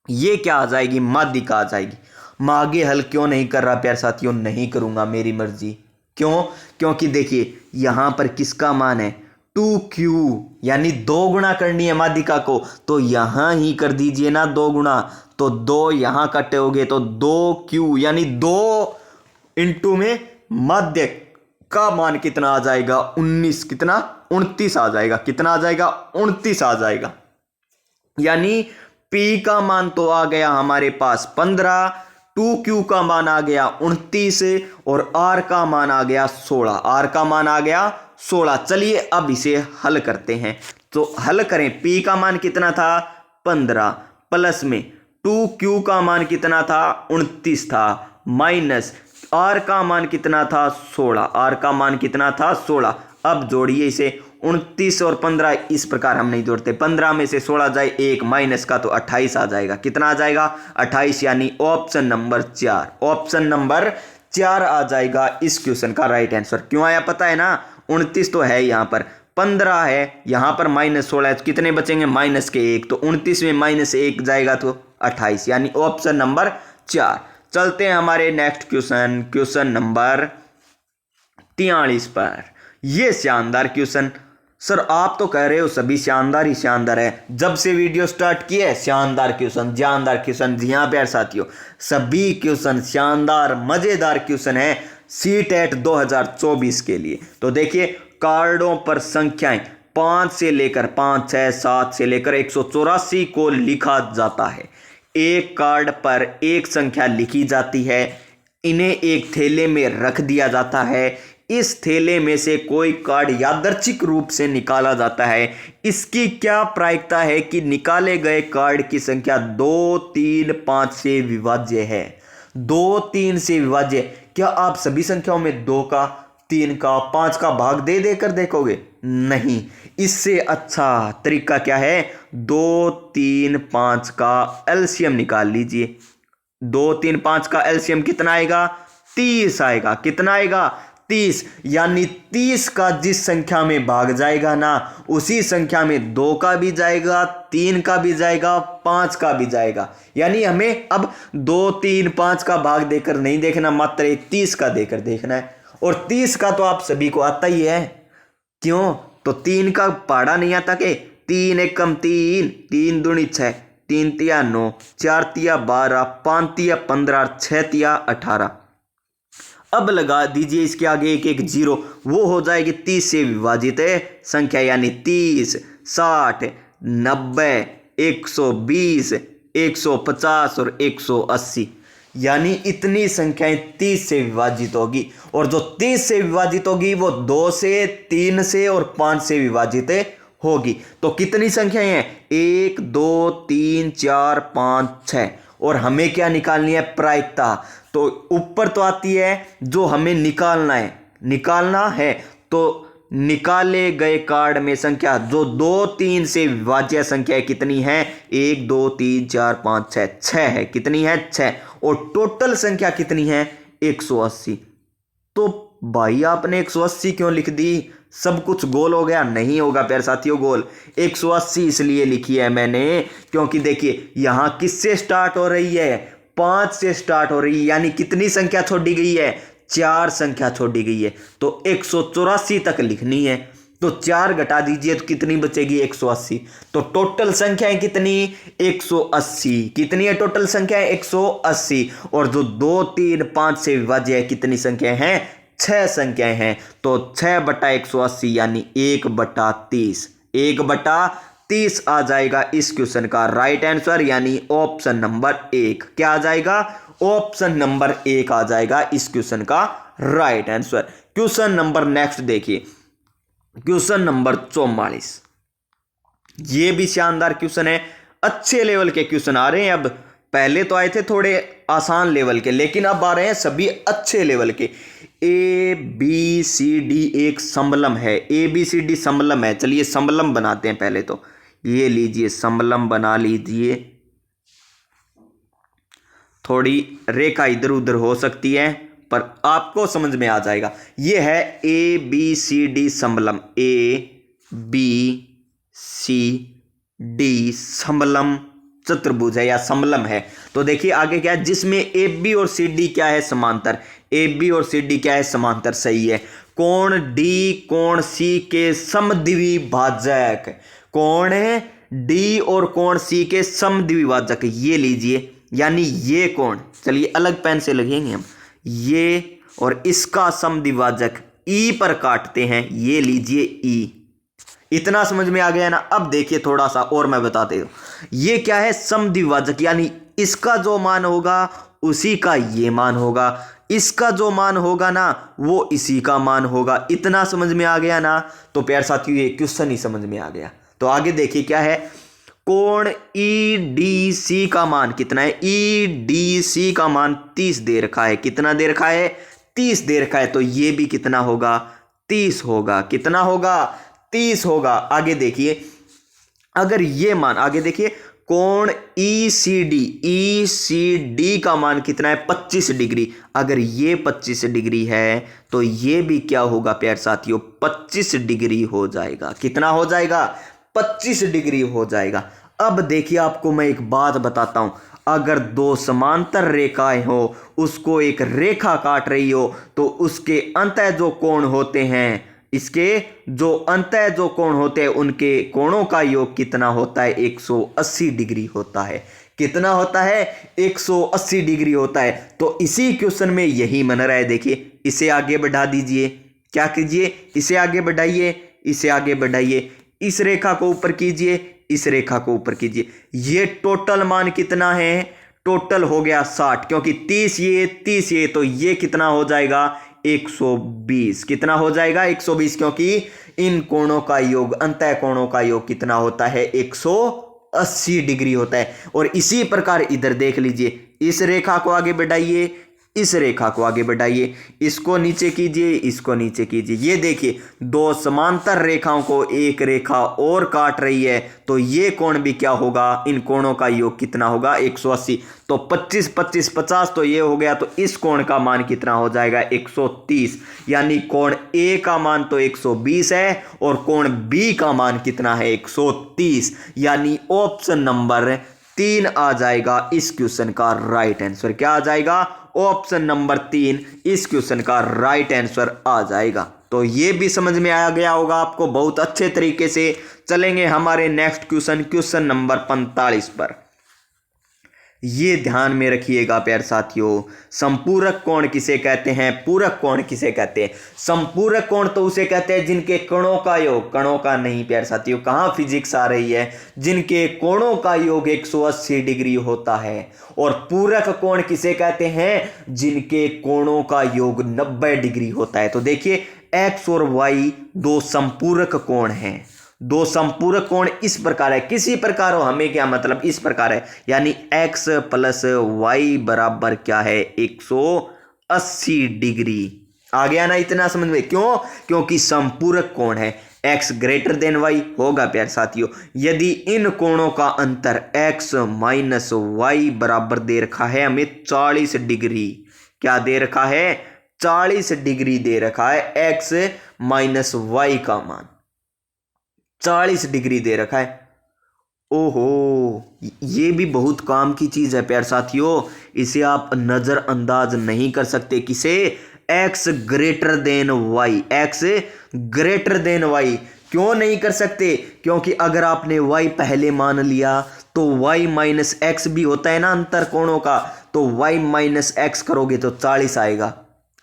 S1: ये क्या आ जाएगी? माध्यिका आ जाएगी। मैं आगे हल क्यों नहीं कर रहा प्यारे साथियों? नहीं करूंगा, मेरी मर्जी। क्यों? क्योंकि देखिए यहां पर किसका मान है? 2q यानी 2 गुना करनी है माध्यिका को तो यहां ही कर दीजिए ना 2 गुना। तो 2 यहां कटोगे तो 2q यानी 2 इंटू में माध्य का मान कितना आ जाएगा? 19। कितना? 29 आ जाएगा। कितना आ जाएगा? 29 आ जाएगा। यानी P का मान तो आ गया हमारे पास 15, 2Q का मान आ गया 29 और R का मान आ गया 16। R का मान आ गया 16। चलिए अब इसे हल करते हैं। तो हल करें। P का मान कितना था? 15 प्लस में 2Q का मान कितना था? 29 था माइनस R का मान कितना था? 16। R का मान कितना था? 16। अब जोड़िए इसे। 29 और 15 इस प्रकार हम नहीं जोड़ते। 15 में से 16 जाए 1 माइनस का तो 28 आ जाएगा। कितना आ जाएगा? 28 यानी ऑप्शन नंबर 4। ऑप्शन नंबर 4 आ जाएगा इस क्वेश्चन का राइट आंसर। क्यों आया पता है ना? 29 तो है यहाँ पर, 15 है यहाँ पर, माइनस 16 है। कितने बचेंगे? माइनस के 1। तो 29 में माइनस 1 जाएगा तो 28 यानी ऑप्शन नंबर 4। चलते हैं हमारे नेक्स्ट क्वेश्चन, क्वेश्चन नंबर 43 पर। यह शानदार क्वेश्चन। सर आप तो कह रहे हो सभी शानदार ही शानदार है, जब से वीडियो स्टार्ट किया है शानदार क्वेश्चन, जानदार क्वेश्चन। जी हाँ प्यारे साथियों, सभी क्वेश्चन शानदार मजेदार क्वेश्चन है सीटेट 2024 के लिए। तो देखिए कार्डों पर संख्याएं 5 से लेकर 5 6 7 से लेकर 184 को लिखा जाता है। एक कार्ड पर एक संख्या लिखी जाती है, इन्हें एक थैले में रख दिया जाता है। इस थैले में से कोई कार्ड यादृच्छिक रूप से निकाला जाता है, इसकी क्या प्रायिकता है कि निकाले गए कार्ड की संख्या 2, 3, 5 से विभाज्य है। 2, 3 से विभाज्य। क्या आप सभी संख्याओं में 2 का, 3 का, 5 का भाग दे देकर देखोगे? नहीं। इससे अच्छा तरीका क्या है? 2, 3, 5 का एलसीएम निकाल लीजिए। 2, 3, 5 का एलसीएम कितना आएगा? 30 आएगा। कितना आएगा? 30। यानी 30 का जिस संख्या में भाग जाएगा ना, उसी संख्या में 2 का भी जाएगा, 3 का भी जाएगा, 5 का भी जाएगा। यानी हमें अब 2, 3, 5 का भाग देकर नहीं देखना, मात्र एक 30 का देकर देखना है। और 30 का तो आप सभी को आता ही है। क्यों? तो 3 का पहाड़ा नहीं आता के? 3 एकम 3, 3 दूनी 6, 3 तिया 9, 4 तिया 12, 5 तिया 15, 6 तिया 18। अब लगा दीजिए इसके आगे एक 0, वो हो जाएगी 30 से विभाजित संख्या, यानी 30, 60, 90, 120, 150 और 180। यानी इतनी संख्याएं 30 से विभाजित होगी। और जो 30 से विभाजित होगी वो 2 से, 3 से और 5 से विभाजित होगी। तो कितनी संख्याएं हैं? 1, 2, 3, 4, 5, 6। और हमें क्या निकालनी है? प्रायिकता। तो ऊपर तो आती है जो हमें निकालना है। तो निकाले गए कार्ड में संख्या जो 2, 3 से विभाज्य संख्या कितनी है? 1, 2, 3, 4, 5, 6, 6 है। कितनी है? 6। और टोटल संख्या कितनी है? 180। तो भाई आपने 180 क्यों लिख दी? सब कुछ गोल हो गया? नहीं होगा प्यारे साथियों गोल। 180 इसलिए लिखी है मैंने क्योंकि देखिए यहां किससे स्टार्ट हो रही है? 5 से स्टार्ट हो रही है। यानी कितनी संख्या छोड़ी गई है? 4 संख्या छोड़ी गई है। तो 184 तक लिखनी है। तो 4 घटा दीजिए तो कितनी बचेगी? 180। तो टोटल संख्याएं कितनी? 180। कितनी है टोटल संख्याएं? 180। और जो 2, 3, 5 से विभाज्य है कितनी संख्याएं हैं? 6 संख्याएं हैं। तो 6/180 यानी 1/30। 1/30 आ जाएगा इस क्वेश्चन का राइट आंसर, यानी ऑप्शन नंबर 1। क्या आ जाएगा? ऑप्शन नंबर 1 आ जाएगा इस क्वेश्चन का right answer. Question number next देखिए, क्वेश्चन नंबर 44। ये भी शानदार क्वेश्चन है। अच्छे लेवल के क्वेश्चन आ रहे हैं। अब पहले तो आए थे थोड़े आसान लेवल के, लेकिन अब आ रहे हैं सभी अच्छे लेवल के। ABCD एक समलम है। ABCD समलम है। चलिए समलम बनाते हैं पहले तो। ये लीजिए समलम बना लीजिए। थोड़ी रेखा इधर उधर हो सकती है पर आपको समझ में आ जाएगा। ये है ABCD समलम। ABCD समलम चतुर्भुज है या समलम है। तो देखिए आगे क्या है, जिसमें AB और CD क्या है? समांतर। AB और CD क्या है? समांतर। सही है। कोण D कोण C के समद्विभाजक। कोण D और कोण C के समद्विभाजक ये लीजिए। यानी ये कोण, चलिए अलग पेन से लगेंगे हम, ये और इसका समद्विभाजक E पर काटते हैं। ये लीजिए E। इतना समझ में आ गया ना? अब देखिए थोड़ा सा और मैं बताते हूं। ये क्या है? समद्विभाजक। यानी इसका जो मान होगा उसी का ये मान होगा, इसका जो मान होगा ना वो इसी का मान होगा। इतना समझ में आ गया ना? तो प्यारे साथियों ये क्वेश्चन ही समझ में आ गया। तो आगे देखिए क्या है। कोण EDC का मान कितना है? EDC का मान 30 दे रखा है। कितना दे रखा है? 30 दे रखा है। तो ये भी कितना होगा? 30 होगा। कितना होगा? 30 होगा। आगे देखिए, अगर ये मान, आगे देखिए कोण ECD का मान कितना है? 25 डिग्री। अगर ये 25 डिग्री है तो ये भी क्या होगा प्यारे साथियों? 25 डिग्री हो जाएगा। कितना हो जाएगा? 25 डिग्री हो जाएगा। अब देखिए आपको मैं एक बात बताता हूं। अगर दो समांतर रेखाएं हो, उसको एक रेखा काट रही हो, तो उसके अंतः जो कोण होते हैं, इसके जो अंतः जो कोण होते हैं उनके कोणों का योग कितना होता है? 180 डिग्री होता है। कितना होता है? 180 डिग्री होता है। तो इसी क्वेश्चन में यही मन रहा है। देखिए इसे आगे बढ़ा दीजिए। क्या कीजिए? इसे आगे बढ़ाइए, इसे आगे बढ़ाइए, इस रेखा को ऊपर कीजिए, इस रेखा को ऊपर कीजिए। ये टोटल मान कितना है? टोटल हो गया 60, क्योंकि 30 ये 30 ये, तो ये कितना हो जाएगा? 120। कितना हो जाएगा 120, क्योंकि इन कोणों का योग, अंतः कोणों का योग कितना होता है 180 डिग्री होता है। और इसी प्रकार इधर देख लीजिए, इस रेखा को आगे बढ़ाइए, इस रेखा को आगे बढ़ाइए, इसको नीचे कीजिए, इसको नीचे कीजिए। ये देखिए दो समांतर रेखाओं को एक रेखा और काट रही है, तो ये कोण भी क्या होगा, इन कोणों का योग कितना होगा 180। तो 25 25 50 तो ये हो गया, तो इस कोण का मान कितना हो जाएगा 130। यानी कोण ए का मान तो 120 है और कोण बी का मान कितना है 130। यानी ऑप्शन नंबर 3 आ जाएगा इस क्वेश्चन का राइट आंसर। क्या आ जाएगा, ऑप्शन नंबर 3 इस क्वेश्चन का राइट आंसर आ जाएगा। तो ये भी समझ में आ गया होगा आपको बहुत अच्छे तरीके से। चलेंगे हमारे नेक्स्ट क्वेश्चन, क्वेश्चन नंबर 45 पर। ये ध्यान में रखिएगा प्यारे साथियों, संपूरक कोण किसे कहते हैं, पूरक कोण किसे कहते हैं। संपूरक कोण तो उसे कहते हैं जिनके कणों का योग, कणों का नहीं प्यारे साथियों, कहाँ फिजिक्स आ रही है, जिनके कोणों का योग 180 डिग्री होता है। और पूरक कोण किसे कहते हैं, जिनके कोणों का योग 90 डिग्री होता है। तो देखिए एक्स और वाई दो संपूरक कोण हैं। दो संपूरक कोण इस प्रकार है, किसी प्रकार हो, हमें क्या मतलब, इस प्रकार है। यानी x प्लस वाई बराबर क्या है 180 डिग्री। आ गया ना इतना समझ में, क्यों, क्योंकि संपूरक कोण है। x ग्रेटर देन y होगा प्यारे साथियों। यदि इन कोणों का अंतर x माइनस वाई बराबर दे रखा है हमें 40 डिग्री। क्या दे रखा है, 40 डिग्री दे रखा है। x माइनस वाई का मान 40 डिग्री दे रखा है। ओहो, ये भी बहुत काम की चीज है प्यारे साथियों, इसे आप नजरअंदाज नहीं कर सकते। किसे, x greater than y, x greater than y। क्यों नहीं कर सकते, क्योंकि अगर आपने y पहले मान लिया तो y माइनस एक्स भी होता है ना अंतर कोणों का, तो y माइनस एक्स करोगे तो 40 आएगा,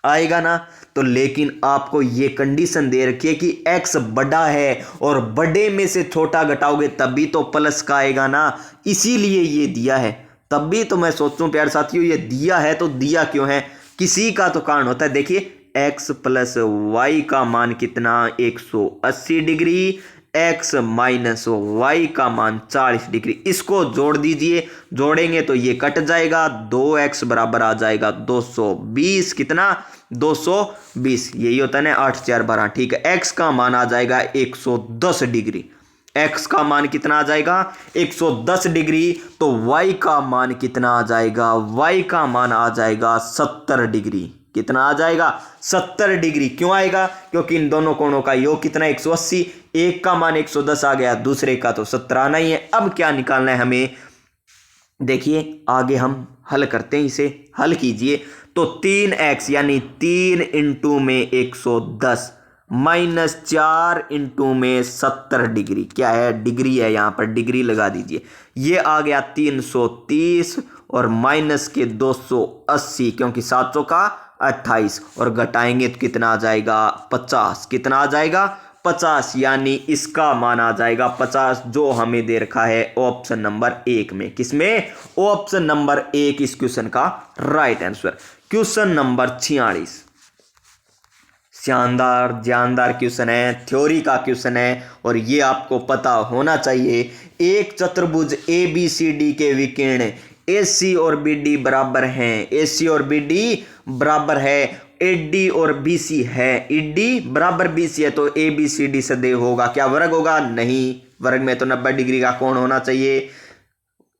S1: आएगा ना। तो लेकिन आपको ये कंडीशन दे रखी है कि x बड़ा है और बड़े में से छोटा घटाओगे तभी तो प्लस का आएगा ना, इसीलिए ये दिया है। तब भी तो मैं सोचूं प्यारे साथियों, ये दिया है तो दिया क्यों है, किसी का तो कारण होता है। देखिए x प्लस वाई का मान कितना 180 डिग्री, x माइनस वाई का मान 40 डिग्री। इसको जोड़ दीजिए, जोड़ेंगे तो ये कट जाएगा, 2x बराबर आ जाएगा 220। कितना, 220। यही होता है ना 8 4 12, ठीक है। x का मान आ जाएगा 110 डिग्री। x का मान कितना आ जाएगा 110 डिग्री। तो y का मान कितना आ जाएगा, y का मान आ जाएगा 70 डिग्री। कितना आ जाएगा 70 डिग्री। क्यों आएगा, क्योंकि इन दोनों कोणों का योग कितना 180, एक का मान 110 आ गया, दूसरे का तो 70 आना ही है। अब क्या निकालना है हमें, देखिए आगे हम हल करते हैं, इसे हल कीजिए। तो 3x यानी 3 इंटू में 110 माइनस 4 इंटू में 70 डिग्री, क्या है डिग्री है, यहां पर डिग्री लगा दीजिए। ये आ गया 330 और माइनस के 280, क्योंकि 700 का 28 और घटाएंगे तो कितना आ जाएगा 50। कितना आ जाएगा 50, यानी इसका मान आ जाएगा 50, जो हमें दे रखा है ऑप्शन नंबर 1 में। किसमें, ऑप्शन नंबर 1 इस क्वेश्चन का राइट आंसर। क्वेश्चन नंबर 46, शानदार जानदार क्वेश्चन है, थ्योरी का क्वेश्चन है और ये आपको पता होना चाहिए। एक चतुर्भुज ABCD के विकर्ण AC और BD बराबर हैं, AC और BD बराबर है, AD और BC है, ED बराबर BC है, तो ABCD सदैव होगा। क्या वर्ग होगा, नहीं, वर्ग में तो 90 डिग्री का कोण होना चाहिए।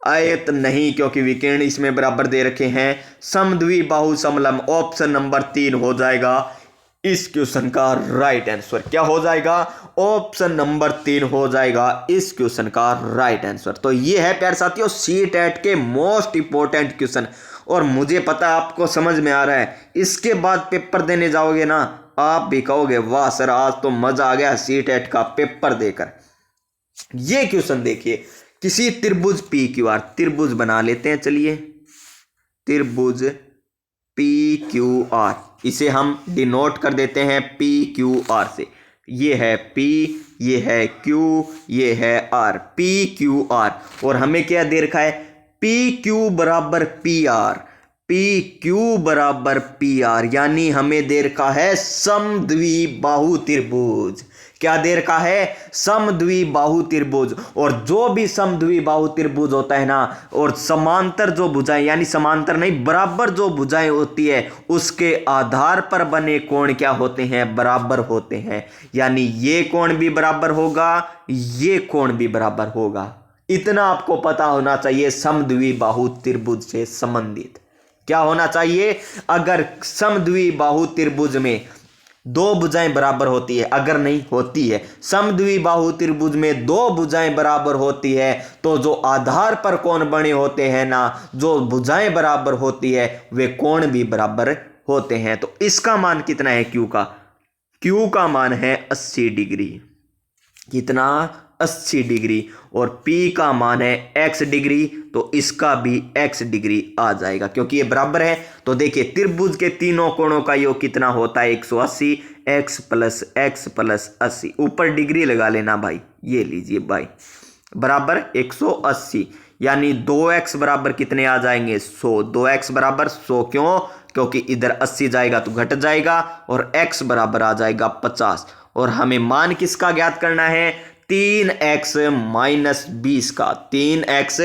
S1: आयत नहीं, क्योंकि विकर्ण इसमें बराबर दे रखे हैं। समद्विबाहु समलंब, ऑप्शन नंबर 3 हो जाएगा इस क्वेश्चन का राइट आंसर। क्या हो जाएगा, ऑप्शन नंबर 3 हो जाएगा इस क्वेश्चन का राइट आंसर। तो ये है प्यारे साथियों CTET के मोस्ट इंपॉर्टेंट क्वेश्चन, और मुझे पता है आपको समझ में आ रहा है। इसके बाद पेपर देने जाओगे ना, आप भी कहोगे वाह सर आज तो मजा आ गया CTET का पेपर देकर। ये क्वेश्चन देखिए, किसी त्रिभुज PQR, त्रिभुज बना लेते हैं, चलिए त्रिभुज PQR, इसे हम डिनोट कर देते हैं PQR से। ये है P, ये है Q, ये है R, PQR। और हमें क्या दे रखा है, PQ बराबर PR, पी क्यू बराबर पी आर, यानी हमें दे रखा है समद्विबाहु त्रिभुज। क्या दे रखा है? समद्विबाहु त्रिभुज। और जो भी समद्विबाहु त्रिभुज होता है ना, और समांतर जो भुजाएं, यानी समांतर नहीं बराबर जो भुजाएं होती है, उसके आधार पर बने कोण क्या होते हैं? बराबर होते हैं। यानी ये कोण भी बराबर होगा, ये कोण भी बराबर होगा। इतना आपको पता होना चाहिए समद्विबाहु त्रिभुज से संबंधित। क्या होना चाहिए? अगर समद्विबाहु त्रिभुज में दो भुजाएं बराबर होती है, अगर नहीं होती है, समद्विबाहु त्रिभुज में दो भुजाएं बराबर होती है, तो जो आधार पर कोण बने होते हैं ना, जो भुजाएं बराबर होती है, वे कोण भी बराबर होते हैं। तो इसका मान कितना है क्यू का? क्यू का मान है 80 डिग्री। कितना? 80 डिग्री। और P का मान है x डिग्री, तो इसका भी x डिग्री आ जाएगा क्योंकि ये बराबर है। तो देखिए त्रिभुज के तीनों कोणों का योग कितना होता है? 180, x प्लस 80। ऊपर डिग्री लगा लेना भाई, ये लीजिए भाई, बराबर 180। यानी 2x बराबर कितने आ जाएंगे? 100। 2x बराबर 100। क्यों? क्योंकि इधर 80 जाएगा तो घट जाएगा, और x बराबर आ जाएगा 50। और हमें मान किसका ज्ञात करना है? 3x माइनस 20 का। 3x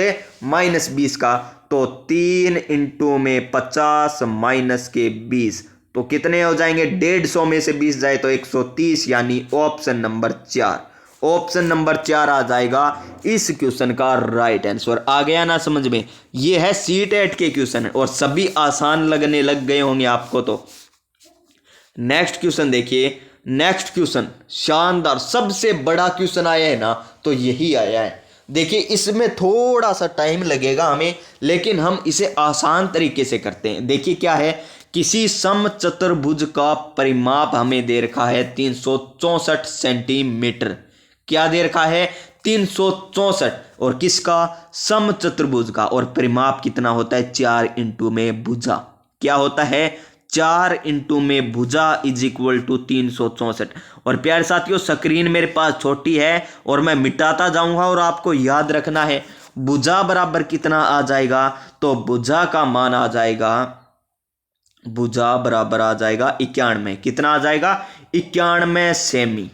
S1: माइनस 20 का, तो 3 इंटू में 50 माइनस के 20, तो कितने हो जाएंगे? 150 में से 20 जाए तो 130, यानी ऑप्शन नंबर 4। ऑप्शन नंबर 4 आ जाएगा इस क्वेश्चन का राइट आंसर। आ गया ना समझ में? ये है C-टेट के क्वेश्चन और सभी आसान लगने लग गए होंगे आपको। तो नेक्स्ट क्वेश्चन देखिए। नेक्स्ट क्वेश्चन शानदार, सबसे बड़ा क्वेश्चन आया है ना, तो यही आया है। देखिए इसमें थोड़ा सा टाइम लगेगा हमें, लेकिन हम इसे आसान तरीके से करते हैं। देखिए क्या है, किसी समचतुर्भुज का परिमाप हमें दे रखा है 364 सेंटीमीटर। क्या दे रखा है? 364। और किसका? समचतुर्भुज का। और परिमाप कितना होता है? 4 इंटू में भुजा। क्या होता है? 4 इंटू में भुजा इज इक्वल टू 364। और प्यारे साथियों स्क्रीन मेरे पास छोटी है और मैं मिटाता जाऊंगा, और आपको याद रखना है भुजा बराबर कितना आ जाएगा? तो भुजा का मान आ जाएगा, भुजा बराबर आ जाएगा 91। कितना आ जाएगा? 91 सेमी।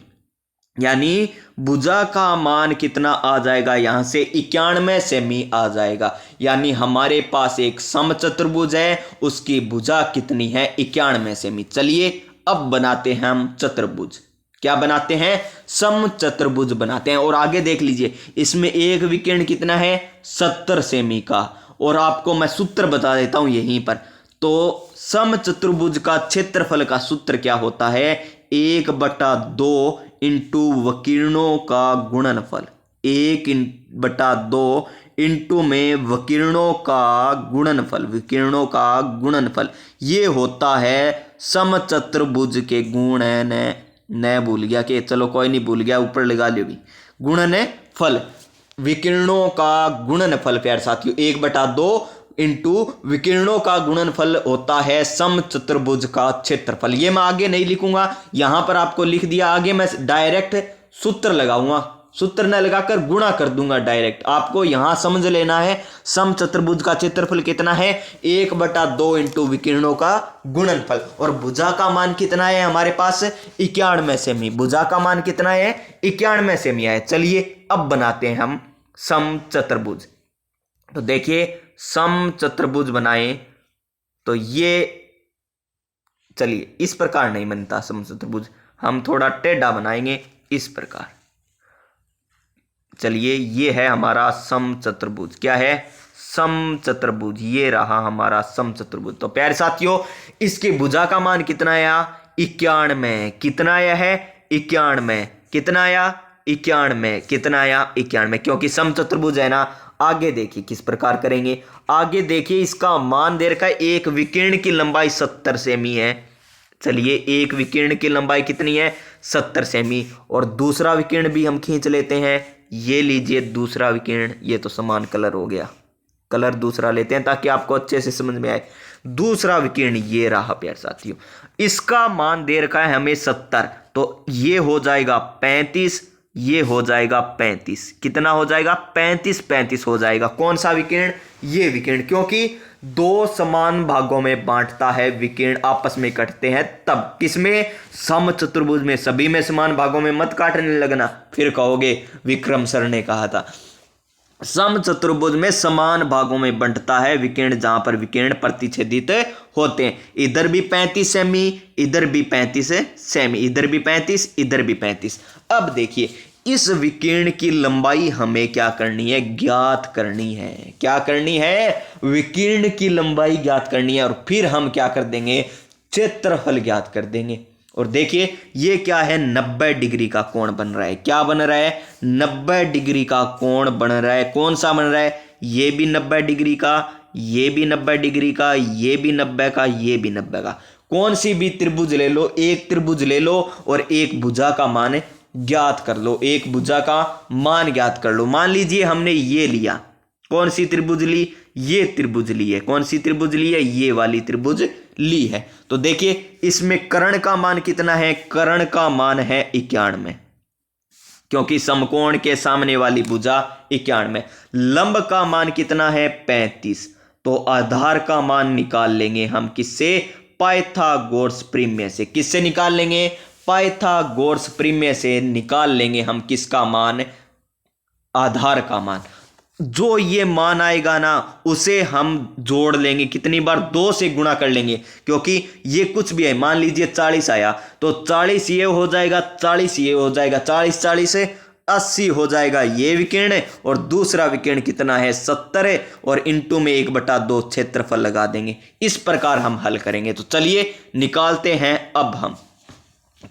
S1: यानी भुजा का मान कितना आ जाएगा? यहां से 91 सेमी आ जाएगा। यानी हमारे पास एक समचतुर्भुज है, उसकी भुजा कितनी है? 91 सेमी। चलिए अब बनाते हैं हम चतुर्भुज। क्या बनाते हैं? समचतुर्भुज बनाते हैं। और आगे देख लीजिए, इसमें एक विकर्ण कितना है? 70 सेमी का। और आपको मैं सूत्र बता देता हूं यहीं पर। तो समचतुर्भुज का क्षेत्रफल का सूत्र क्या होता है? 1/2 इंटू विकर्णों का गुणनफल। 1/2 इंटू में विकर्णों का गुणनफल। विकर्णों का गुणनफल ये होता है समचतुर्भुज के गुण। न भूल गया कि, चलो कोई नहीं, भूल गया, ऊपर लगा लियो भी। गुणनफल, विकर्णों का गुणनफल प्यारे साथियों, 1/2 इंटू विकर्णों का गुणनफल होता है समचतुर्भुज का क्षेत्रफल। ये मैं आगे नहीं लिखूंगा, यहां पर आपको लिख दिया। आगे मैं डायरेक्ट सूत्र लगाऊंगा, सूत्र न लगाकर गुणा कर दूंगा डायरेक्ट। आपको यहां समझ लेना है समचतुर्भुज का क्षेत्रफल कितना है? 1/2 इंटू विकर्णों का गुणनफल। और भुजा का मान कितना है हमारे पास? 91 सेमी। भुजा का मान कितना है? 91 सेमी है। चलिए अब बनाते हैं हम समचतुर्भुज। तो देखिए समचतुर्भुज बनाए तो ये, चलिए इस प्रकार नहीं बनता समचतुर्भुज, हम थोड़ा टेढ़ा बनाएंगे इस प्रकार। चलिए ये है हमारा समचतुर्भुज। क्या है? समचतुर्भुज। ये रहा हमारा समचतुर्भुज। तो प्यारे साथियों इसकी भुजा का मान कितना आया? 91। कितना आया है? 91। कितना आया? 91। कितना आया? 91। क्योंकि समचतुर्भुज है ना। आगे देखिए किस प्रकार करेंगे। आगे देखिए इसका मान दे रखा है, एक विकर्ण की लंबाई 70 सेमी है। चलिए एक विकर्ण की लंबाई कितनी है? 70 सेमी। और दूसरा विकर्ण भी हम खींच लेते हैं। ये लीजिए दूसरा विकर्ण, ये तो समान कलर हो गया, कलर दूसरा लेते हैं ताकि आपको अच्छे से समझ में आए। दूसरा विकर्ण ये रहा प्यारे साथियों, इसका मान दे रखा है हमें 70, तो ये हो जाएगा 35, ये हो जाएगा 35। कितना हो जाएगा? 35 हो जाएगा। कौन सा विकर्ण? ये विकर्ण। क्योंकि दो समान भागों में बांटता है, विकीर्ण आपस में कटते हैं तब। किसमें? समचतुर्भुज में। सभी में समान भागों में मत काटने लगना, फिर कहोगे विक्रम सर ने कहा था। समचतुर्भुज में समान भागों में बंटता है विकीर्ण, जहां पर विकीर्ण प्रतिच्छेदित होते हैं। इधर भी 35 सेमी, इधर भी 35 सेमी, इधर भी 35, इधर भी 35। अब देखिए इस विकीर्ण की लंबाई हमें क्या करनी है? ज्ञात करनी है। क्या करनी है? विकीर्ण की लंबाई ज्ञात करनी है। और फिर हम क्या कर देंगे? क्षेत्रफल ज्ञात कर देंगे। और देखिए ये क्या है? 90 डिग्री का कोण बन रहा है। क्या बन रहा है? 90 डिग्री का कोण बन रहा है। कौन सा बन रहा है? ये भी 90 डिग्री का, ये भी 90 डिग्री का, ये भी 90 का, ये भी 90 का। कौन सी भी त्रिभुज ले लो, एक त्रिभुज ले लो और एक भुजा का मान ज्ञात कर लो, एक भुजा का मान ज्ञात कर लो। मान लीजिए हमने ये लिया, कौन सी त्रिभुज ली? ये त्रिभुज ली है। कौन सी त्रिभुज ली है? ये वाली त्रिभुज ली है। तो देखिए इसमें कर्ण का मान कितना है? कर्ण का मान है 91, क्योंकि समकोण के सामने वाली भुजा 91। लंब का मान कितना है? 35। तो आधार का मान निकाल लेंगे हम किससे? पाइथागोरस प्रमेय से। किससे निकाल लेंगे? पाइथागोरस प्रमेय से निकाल लेंगे हम किसका मान? आधार का मान। जो ये मान आएगा ना उसे हम जोड़ लेंगे। कितनी बार? 2 से गुणा कर लेंगे, क्योंकि ये कुछ भी है। मान लीजिए 40 आया तो 40 ये हो जाएगा, 40 ये हो जाएगा, 40 40 से 80 हो जाएगा ये विकीर्ण। और दूसरा विकीर्ण कितना है? 70 है। और इंटू में 1/2 क्षेत्रफल लगा देंगे। इस प्रकार हम हल करेंगे। तो चलिए निकालते हैं अब हम।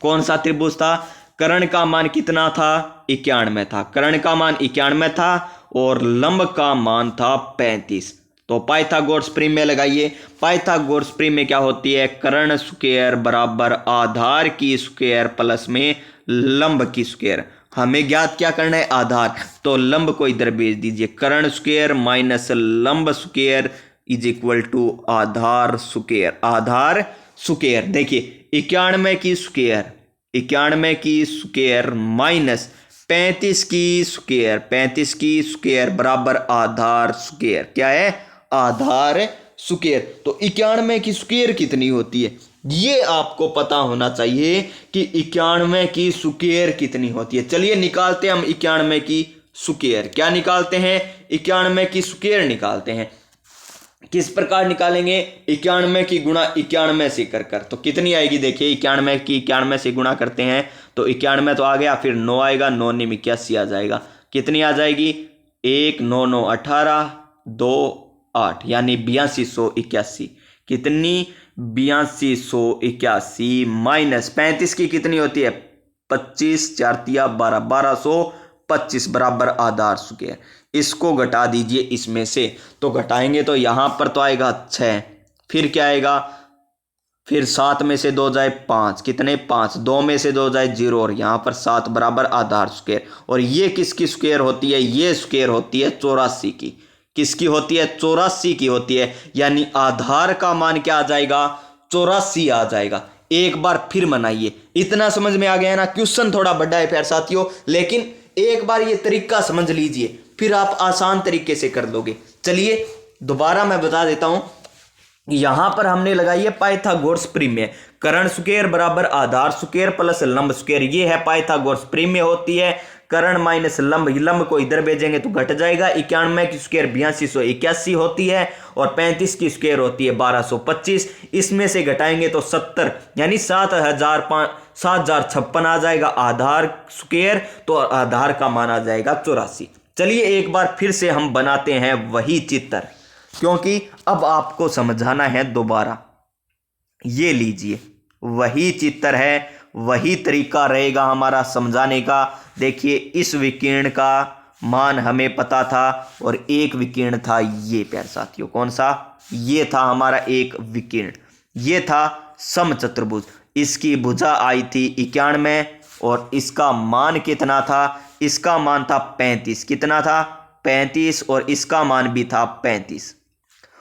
S1: कौन सा त्रिभुज था? कर्ण का मान कितना था? 91 था। कर्ण का मान 91 था और लंब का मान था 35। तो पाइथागोरस प्रमेय लगाइए। पाइथागोरस प्रमेय क्या होती है? कर्ण स्क्वायर बराबर आधार की स्क्वायर प्लस में लंब की स्क्वायर। हमें ज्ञात क्या करना है? आधार। तो लंब को इधर भेज दीजिए। कर्ण स्क्वायर माइनस लंब स्क्वायर इज इक्वल टू आधार स्क्वायर। आधार स्क्वायर देखिए 91 की स्क्वायर, 91 की स्क्वायर माइनस 35 की स्क्वायर, 35 की स्क्वायर बराबर आधार स्क्वायर। क्या है? आधार स्क्वायर। तो 91 की स्क्वायर कितनी होती है? ये आपको पता होना चाहिए कि 91 की स्क्वायर कितनी होती है। चलिए निकालते हैं हम 91 की स्क्वायर। क्या निकालते हैं? 91 की स्क्वायर निकालते हैं। किस प्रकार निकालेंगे? 91 की गुणा 91 से कर कर। तो कितनी आएगी? देखिए 91 की 91 से गुणा करते हैं तो 91 तो आ गया, फिर 9 आएगा, 9 9 81 आ जाएगा। कितनी आ जाएगी? 1 9 9 18 2 8 यानी 8281। कितनी? 8281 माइनस 35 की कितनी होती है? 25 4 12 1225 बराबर आधार स्क्वायर। इसको घटा दीजिए इसमें से। तो घटाएंगे तो यहां पर तो आएगा 6, फिर क्या आएगा? फिर 7 में से 2 जाए 5, कितने? 5। 2 में से 2 जाए 0 और यहां पर 7 बराबर आधार स्क्वायर। और ये किसकी स्क्वायर होती है? ये स्क्वायर होती है 84 की। किसकी होती है? 84 की होती है। यानी आधार का मान क्या आ जाएगा? 84 आ जाएगा। एक बार फिर मनाइए। इतना समझ में आ गया ना? क्वेश्चन थोड़ा बड़ा है प्यारे साथियों, लेकिन एक बार ये तरीका समझ लीजिए, फिर आप आसान तरीके से कर दोगे। चलिए दोबारा मैं बता देता हूं। यहां पर हमने लगाई है पाइथागोरस प्रमेय। कर्ण स्क्वायर बराबर आधार स्क्वायर प्लस लंब स्क्वायर। ये है पाइथागोरस प्रमेय होती है। कर्ण माइनस लंब, लंब को इधर भेजेंगे तो घट जाएगा। 91 की स्क्वायर 8281 होती है और 35 की स्क्वायर होती है 1225। इसमें से घटाएंगे तो 70 यानी 7056 आ जाएगा आधार स्क्वायर। तो आधार का मान आ जाएगा 84। चलिए एक बार फिर से हम बनाते हैं वही चित्र, क्योंकि अब आपको समझाना है दोबारा। ये लीजिए वही चित्र है, वही तरीका रहेगा हमारा समझाने का। देखिए इस विकीर्ण का मान हमें पता था और एक विकीर्ण था ये प्यारे साथियों। कौन सा? ये था हमारा एक विकीर्ण। ये था समचतुर्भुज। इसकी भुजा आई थी 91 और इसका मान कितना था? इसका मान था 35। कितना था? 35। और इसका मान भी था 35।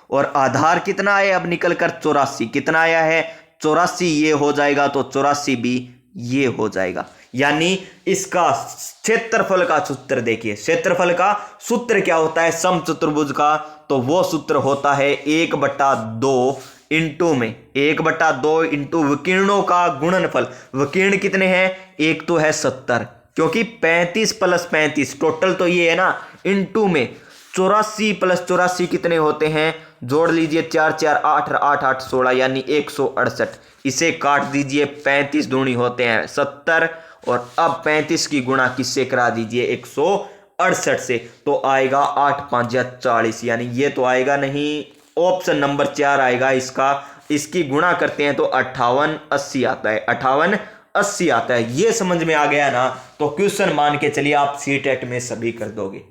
S1: और आधार कितना है अब निकल कर? 84। कितना आया है? 84 ये हो जाएगा तो 84 भी ये हो जाएगा। यानी इसका क्षेत्रफल का सूत्र देखिए। क्षेत्रफल का सूत्र क्या होता है समचतुर्भुज का? तो वो सूत्र होता है 1/2 इंटू में 1/2 इंटू विकिरणों का गुणनफल। विकिरण कितने हैं, एक तो है 70, क्योंकि 35 + 35 टोटल तो ये है ना, इंटू में 84 + 84 कितने होते हैं, जोड़ लीजिए 4 4 8 8 8 16 यानी 168। इसे काट दीजिए, 35 दूनी होते हैं 70, और अब 35 की गुणा किससे करा दीजिए, 168 से, तो आएगा 8 5 40, यानी ये तो आएगा नहीं, ऑप्शन नंबर 4 आएगा इसका। इसकी गुणा करते हैं तो 5880 आता है, 5880 आता है। ये समझ में आ गया ना, तो क्वेश्चन मान के चलिए आप सीटेट में सभी कर दोगे।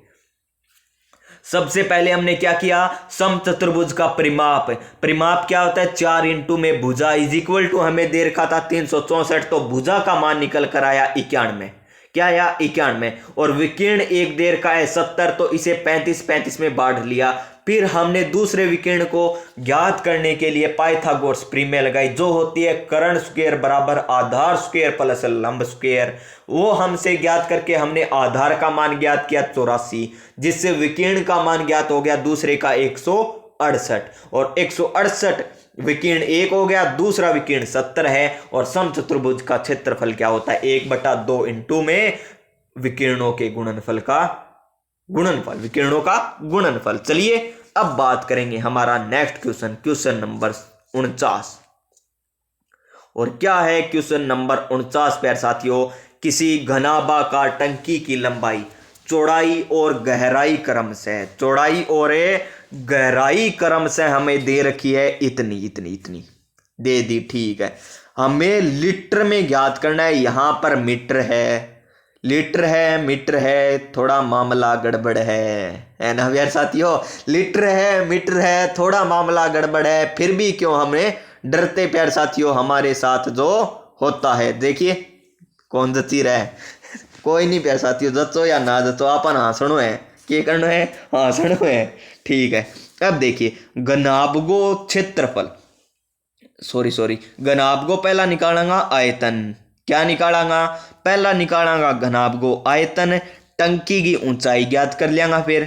S1: सबसे पहले हमने क्या किया, समचतुर्भुज का परिमाप। परिमाप क्या होता है, 4 इंटू में भुजा इज इक्वल टू, हमें दे रखा था 364, तो भुजा का मान निकल कर आया 91, क्या आया 91, और विकीर्ण एक देर का है 70, तो इसे 35 35 में बांट लिया। फिर हमने दूसरे विकीर्ण को ज्ञात करने के लिए पाइथागोरस प्रमेय लगाई, जो होती है कर्ण स्क्वायर बराबर आधार स्क्वायर प्लस लंब स्क्वायर। वो हमसे ज्ञात करके हमने आधार का मान ज्ञात किया 84, जिससे विकीर्ण का मान ज्ञात हो गया दूसरे का 168, और 168 विकीर्ण एक हो गया, दूसरा विकीर्ण 70 है, और समचतुर्भुज का क्षेत्रफल क्या होता है, 1/2 इंटू में विकिरणों के गुणनफल का गुणनफल, विकिरणों का गुणनफल। चलिए अब बात करेंगे हमारा नेक्स्ट क्वेश्चन, क्वेश्चन नंबर 49। और क्या है क्वेश्चन नंबर 49 प्यारे साथियों, किसी घनाभाकार टंकी की लंबाई, चौड़ाई और गहराई क्रम से, चौड़ाई और गहराई क्रम से हमें दे रखी है इतनी इतनी इतनी दे दी, ठीक है। हमें लीटर में ज्ञात करना है, यहां पर मीटर है, लीटर है, मीटर है, थोड़ा मामला गड़बड़ है ना यार साथियों, लीटर है, मीटर है, थोड़ा मामला गड़बड़ है, फिर भी क्यों हमें डरते प्यार साथियों, हमारे साथ जो होता है, देखिए कौन जची रहा है, कोई नहीं प्यार साथियों, जचो या ना जचो, अपन हंसणो है, क्या करना है, हंसणो है, ठीक है। अब देखिए घनाभगो क्षेत्रफल, सॉरी घनाभगो पहला निकालेंगा आयतन, क्या निकालेंगा, पहला निकालेंगा घनाभगो आयतन, टंकी की ऊंचाई ज्ञात कर लेंगे, फिर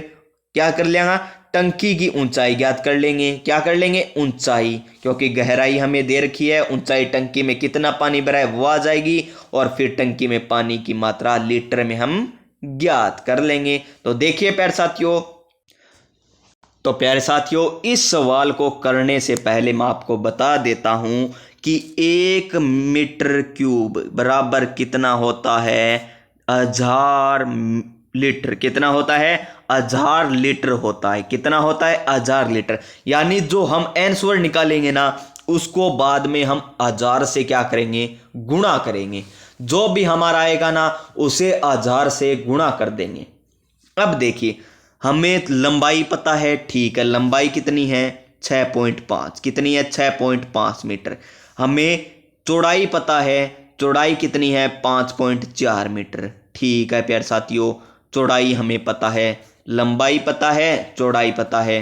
S1: क्या कर लेंगे, टंकी की ऊंचाई ज्ञात कर लेंगे, क्या कर लेंगे, ऊंचाई, क्योंकि गहराई हमें दे रखी है, ऊंचाई टंकी में कितना पानी भरा है वो आ जाएगी, और फिर टंकी में पानी की मात्रा लीटर में हम ज्ञात कर लेंगे। तो देखिए प्यारे साथियों, तो प्यारे साथियों इस सवाल को करने से पहले मैं आपको बता देता हूं कि 1 मीटर क्यूब बराबर कितना होता है, 1000 लीटर, कितना होता है, 1000 लीटर होता है, कितना होता है, 1000 लीटर। यानी जो हम आंसर निकालेंगे ना, उसको बाद में हम 1000 से क्या करेंगे, गुणा करेंगे, जो भी हमारा आएगा ना उसे 1000 से गुणा कर देंगे। अब देखिए हमें लंबाई पता है, ठीक है, लंबाई कितनी है, 6.5, कितनी है, 6.5 मीटर। हमें चौड़ाई पता है, चौड़ाई कितनी है, 5.4 मीटर, ठीक है प्यारे साथियों, चौड़ाई हमें पता है, लंबाई पता है, चौड़ाई पता है,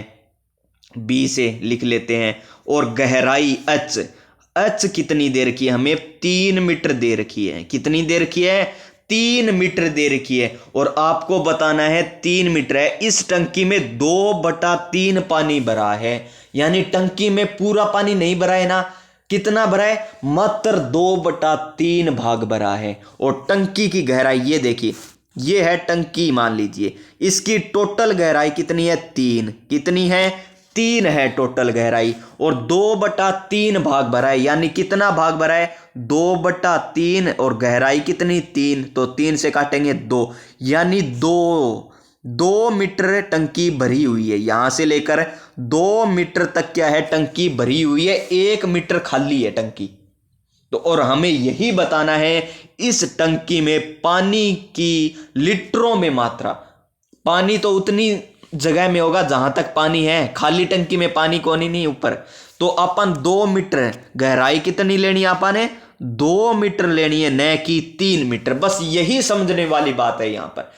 S1: बी से लिख लेते हैं। और गहराई एच कितनी दे रखी है, हमें 3 मीटर दे रखी है, कितनी दे रखी है, 3 मीटर दे रखी है, और आपको बताना है 3 मीटर है, इस टंकी में 2/3 पानी भरा है, यानी टंकी में पूरा पानी नहीं भरा है ना, कितना भरा है, मात्र 2/3 भाग भरा है। और टंकी की गहराई ये देखिए, ये है टंकी, मान लीजिए इसकी टोटल गहराई कितनी है, 3, कितनी है, 3 है टोटल गहराई, और 2/3 भाग भरा है, यानी कितना भाग भरा है, 2/3, और गहराई कितनी, 3, तो 3 से काटेंगे 2, यानी 2 मीटर टंकी भरी हुई है, यहां से लेकर 2 मीटर तक क्या है, टंकी भरी हुई है, 1 मीटर खाली है टंकी। तो और हमें यही बताना है इस टंकी में पानी की लीटरों में मात्रा, पानी तो उतनी जगह में होगा जहां तक पानी है, खाली टंकी में पानी कौन ही नहीं ऊपर, तो अपन 2 मीटर गहराई कितनी लेनी है, अपन ने 2 मीटर लेनी है, न कि 3 मीटर, बस यही समझने वाली बात है। यहां पर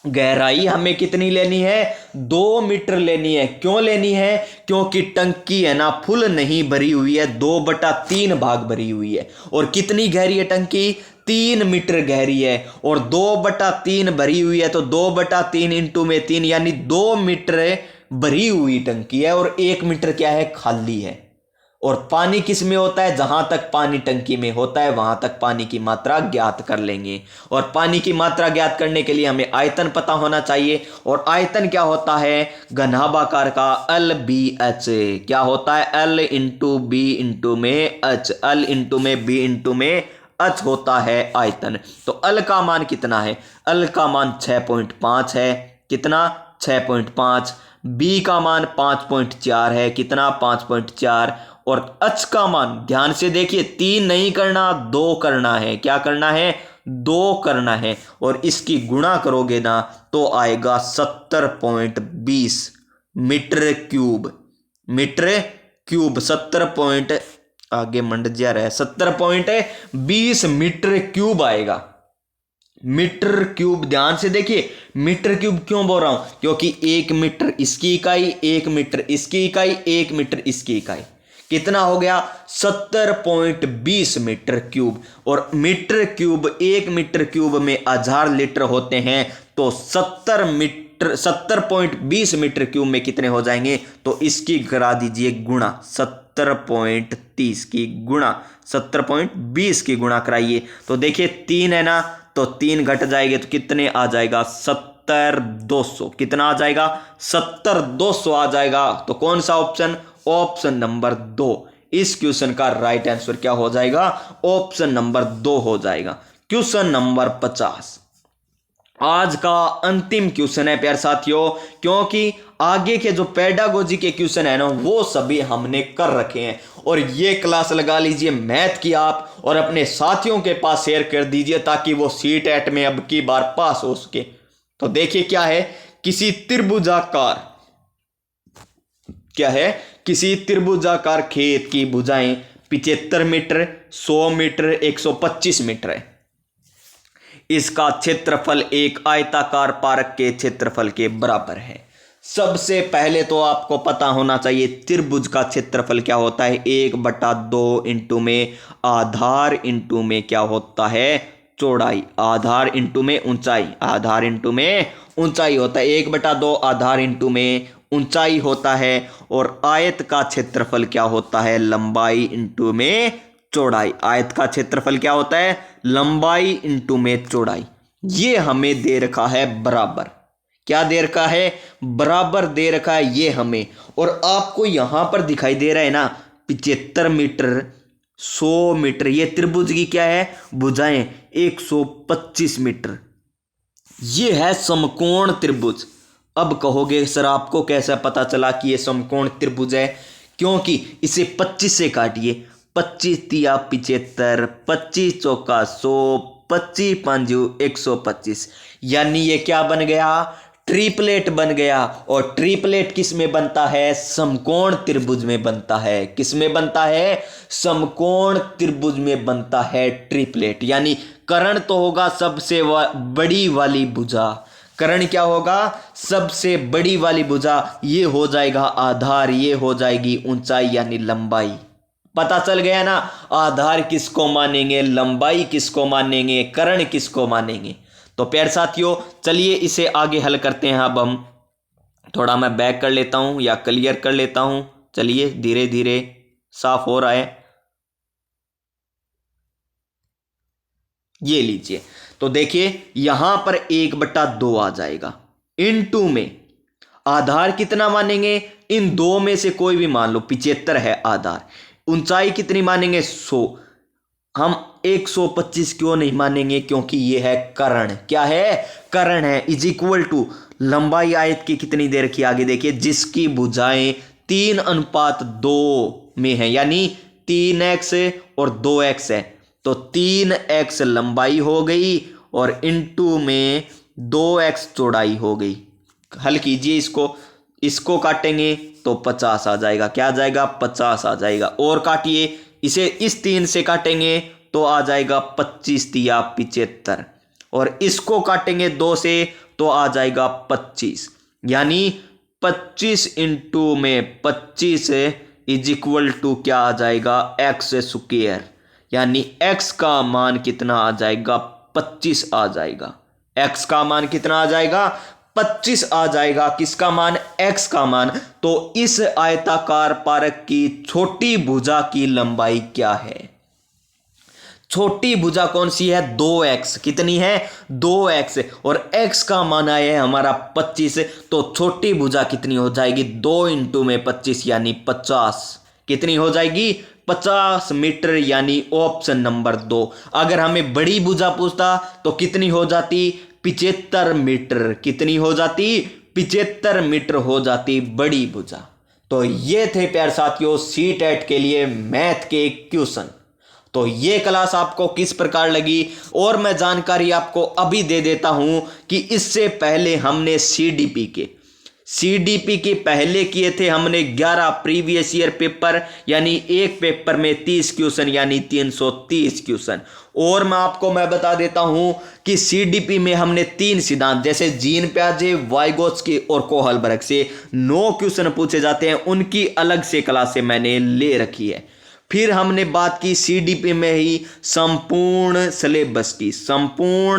S1: गहराई हमें कितनी लेनी है, 2 मीटर लेनी है, क्यों लेनी है, क्योंकि टंकी है ना फुल नहीं भरी हुई है, 2/3 भाग भरी हुई है, और कितनी गहरी है टंकी, 3 मीटर गहरी है, और 2/3 भरी हुई है, तो 2/3 इंटू में 3, यानी 2 मीटर भरी हुई टंकी है और 1 मीटर क्या है, खाली है। और पानी किस में होता है, जहां तक पानी टंकी में होता है वहां तक पानी की मात्रा ज्ञात कर लेंगे। और पानी की मात्रा ज्ञात करने के लिए हमें आयतन पता होना चाहिए। और आयतन क्या होता है, घनाभाकार का L B H। क्या होता है, L इंटू बी इंटू में H, L इंटू में B इंटू में H होता है आयतन। तो L का मान कितना है, L का मान 6.5 है। कितना, 6.5। B का मान 5.4 है। कितना, 5.4। और H का मान ध्यान से देखिए, 3 नहीं करना, 2 करना है। क्या करना है, 2 करना है। और इसकी गुणा करोगे ना तो आएगा 70.20 metre cube. Metre cube 70 point, आगे मंड जा रहा है, 70.20 मीटर क्यूब आएगा। मीटर क्यूब, ध्यान से देखिए, मीटर क्यूब क्यों बोल रहा हूं, क्योंकि 1 मीटर इसकी इकाई, 1 मीटर इसकी इकाई, 1 मीटर इसकी इकाई। कितना हो गया, 70.20 मीटर क्यूब। और मीटर क्यूब, 1 मीटर क्यूब में 1000 लीटर होते हैं। तो 70.20 मीटर क्यूब में कितने हो जाएंगे, तो इसकी करा दीजिए गुणा, 70.30 की गुणा 70.20 की गुणा कराइए। तो देखिए 3 है ना, तो 3 घट जाएंगे तो कितने आ जाएगा, 70,200। कितना आ जाएगा, 70,200 आ जाएगा। तो कौन सा ऑप्शन, ऑप्शन नंबर 2। इस क्वेश्चन का राइट आंसर क्या हो जाएगा, ऑप्शन नंबर 2 हो जाएगा। क्वेश्चन नंबर 50 आज का अंतिम क्वेश्चन है प्यारे साथियों, क्योंकि आगे के जो पेडागोजी के क्वेश्चन है ना वो सभी हमने कर रखे हैं। और ये क्लास लगा लीजिए मैथ की आप, और अपने साथियों के पास शेयर कर दीजिए ताकि वो सीटेट में अब की बार पास हो सके। तो देखिए क्या है, किसी त्रिभुजाकार, क्या है, किसी त्रिभुजाकार खेत की भुजाएं 75 मीटर, 100 मीटर, 125 मीटर है। इसका क्षेत्रफल एक आयताकार पार्क के क्षेत्रफल के बराबर है। सबसे पहले तो आपको पता होना चाहिए त्रिभुज का क्षेत्रफल क्या होता है, 1/2 इंटू में आधार इंटू में क्या होता है, चौड़ाई, आधार इंटू में ऊंचाई, आधार इंटू में ऊंचाई होता है। 1/2 आधार इंटू में ऊंचाई होता है। और आयत का क्षेत्रफल क्या होता है, लंबाई इंटू में चौड़ाई। आयत का क्षेत्रफल क्या होता है, लंबाई इंटू में चौड़ाई। ये हमें दे रखा है बराबर, क्या दे रखा है, बराबर दे रखा है ये हमें। और आपको यहां पर दिखाई दे रहा है ना 75 मीटर, 100 मीटर, ये त्रिभुज की क्या है, भुजाएं 125 मीटर। ये है समकोण त्रिभुज। अब कहोगे सर आपको कैसा पता चला कि ये समकोण त्रिभुज है, क्योंकि इसे 25 से काटिए, 25 तिया 75, 25 चौका 100, 25 पंजू 125, यानी ये क्या बन गया, ट्रिपलेट बन गया। और ट्रिपलेट किस में बनता है, समकोण त्रिभुज में बनता है। किस में बनता है, समकोण त्रिभुज में बनता है ट्रिपलेट। यानी कर्ण तो होगा सबसे बड़ी वाली भुजा, कर्ण क्या होगा, सबसे बड़ी वाली भुजा, ये हो जाएगा आधार, ये हो जाएगी ऊंचाई यानी लंबाई। पता चल गया ना, आधार किसको मानेंगे, लंबाई किसको मानेंगे, कर्ण किसको मानेंगे। तो प्यारे साथियों चलिए इसे आगे हल करते हैं। अब हम थोड़ा मैं बैक कर लेता हूं या क्लियर कर लेता हूं, चलिए धीरे धीरे साफ हो रहा है। ये लीजिए, तो देखिए यहां पर 1/2 आ जाएगा, इनटू में आधार कितना मानेंगे, इन दो में से कोई भी मान लो, 75 है आधार, ऊंचाई कितनी मानेंगे 100। हम 125 क्यों नहीं मानेंगे, क्योंकि ये है कर्ण, क्या है, कर्ण है, इज इक्वल टू लंबाई आयत की कितनी दे रखी आगे देखिए, जिसकी भुजाएं 3:2 में है, यानी 3x और 2x है। तो 3x लंबाई हो गई और इनटू में 2x चौड़ाई हो गई। हल कीजिए इसको, इसको काटेंगे तो 50 आ जाएगा, क्या आ जाएगा, 50 आ जाएगा। और काटिए इसे, इस 3 से काटेंगे तो आ जाएगा 25 तिया 75, और इसको काटेंगे 2 से तो आ जाएगा 25, यानी 25 इंटू में 25 इज इक्वल टू क्या आ जाएगा, एक्स स्क्वायर, यानी x का मान कितना आ जाएगा, 25 आ जाएगा। x का मान कितना आ जाएगा, 25 आ जाएगा, किसका मान, x का मान। तो इस आयताकार पारक की छोटी भुजा की लंबाई क्या है? छोटी भुजा कौन सी है, 2x। कितनी है, 2x। और x का मान आया है हमारा 25, तो छोटी भुजा कितनी हो जाएगी, 2 इंटू में 25 यानी 50। कितनी हो जाएगी, 50 मीटर, यानी ऑप्शन नंबर 2। अगर हमें बड़ी भुजा पूछता तो कितनी हो जाती, 75 मीटर। कितनी हो जाती, 75 मीटर हो जाती बड़ी भुजा। तो ये थे प्यारे साथियों सीटेट के लिए मैथ के क्वेश्चन। तो ये क्लास आपको किस प्रकार लगी, और मैं जानकारी आपको अभी दे देता हूं कि इससे पहले हमने सीडीपी के पहले किए थे हमने 11 प्रीवियस ईयर पेपर, यानी एक पेपर में 30 क्वेश्चन, यानी 330 क्वेश्चन। और मैं बता देता हूं कि सीडीपी में हमने 3 सिद्धांत, जैसे जीन प्याजे, वाइगोत्स्की और कोहलबर्ग से 9 क्वेश्चन पूछे जाते हैं, उनकी अलग से क्लासें मैंने ले रखी है। फिर हमने बात की सीडीपी में ही संपूर्ण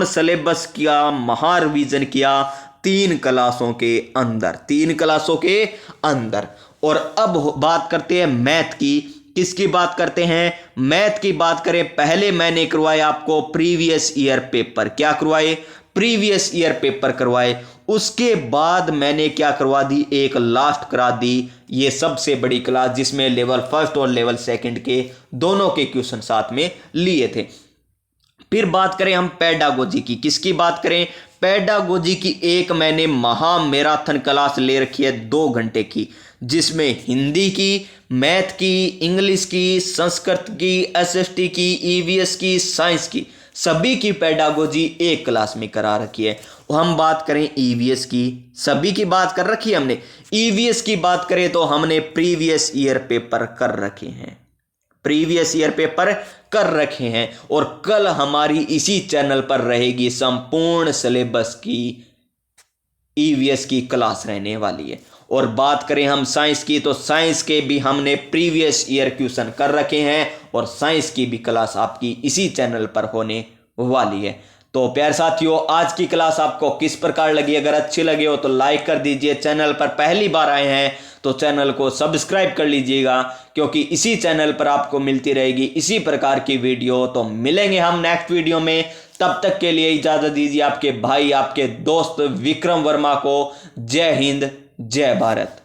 S1: सिलेबस का महारिवीजन किया 3 क्लासों के अंदर। और अब बात करते हैं मैथ की। किसकी बात करते हैं, मैथ की बात करें। पहले मैंने करवाए आपको प्रीवियस ईयर पेपर, क्या करवाए, प्रीवियस ईयर पेपर करवाए। उसके बाद मैंने क्या करवा दी, एक लास्ट करा दी, ये सबसे बड़ी क्लास, जिसमें लेवल 1 और लेवल 2 के दोनों के क्वेश्चन साथ में लिए थे। फिर बात करें हम पेडागोजी की। किसकी बात करें, पेडागोजी की एक मैंने महा मैराथन क्लास ले रखी है 2 घंटे की, जिसमें हिंदी की, मैथ की, इंग्लिश की, संस्कृत की, एसएसटी की, ईवीएस की, साइंस की, सभी की पेडागोजी एक क्लास में करा रखी है। हम बात करें ईवीएस की, सभी की बात कर रखी है हमने। ईवीएस की बात करें तो हमने प्रीवियस ईयर पेपर कर रखे हैं, और कल हमारी इसी चैनल पर रहेगी संपूर्ण सिलेबस की ईवीएस की क्लास रहने वाली है। और बात करें हम साइंस की, तो साइंस के भी हमने प्रीवियस ईयर क्वेश्चन कर रखे हैं, और साइंस की भी क्लास आपकी इसी चैनल पर होने वाली है। तो प्यारे साथियों, आज की क्लास आपको किस प्रकार लगी, अगर अच्छी लगी हो तो लाइक कर दीजिए। चैनल पर पहली बार आए हैं तो चैनल को सब्सक्राइब कर लीजिएगा, क्योंकि इसी चैनल पर आपको मिलती रहेगी इसी प्रकार की वीडियो। तो मिलेंगे हम नेक्स्ट वीडियो में, तब तक के लिए इजाजत दीजिए आपके भाई, आपके दोस्त विक्रम वर्मा को। जय हिंद, जय भारत।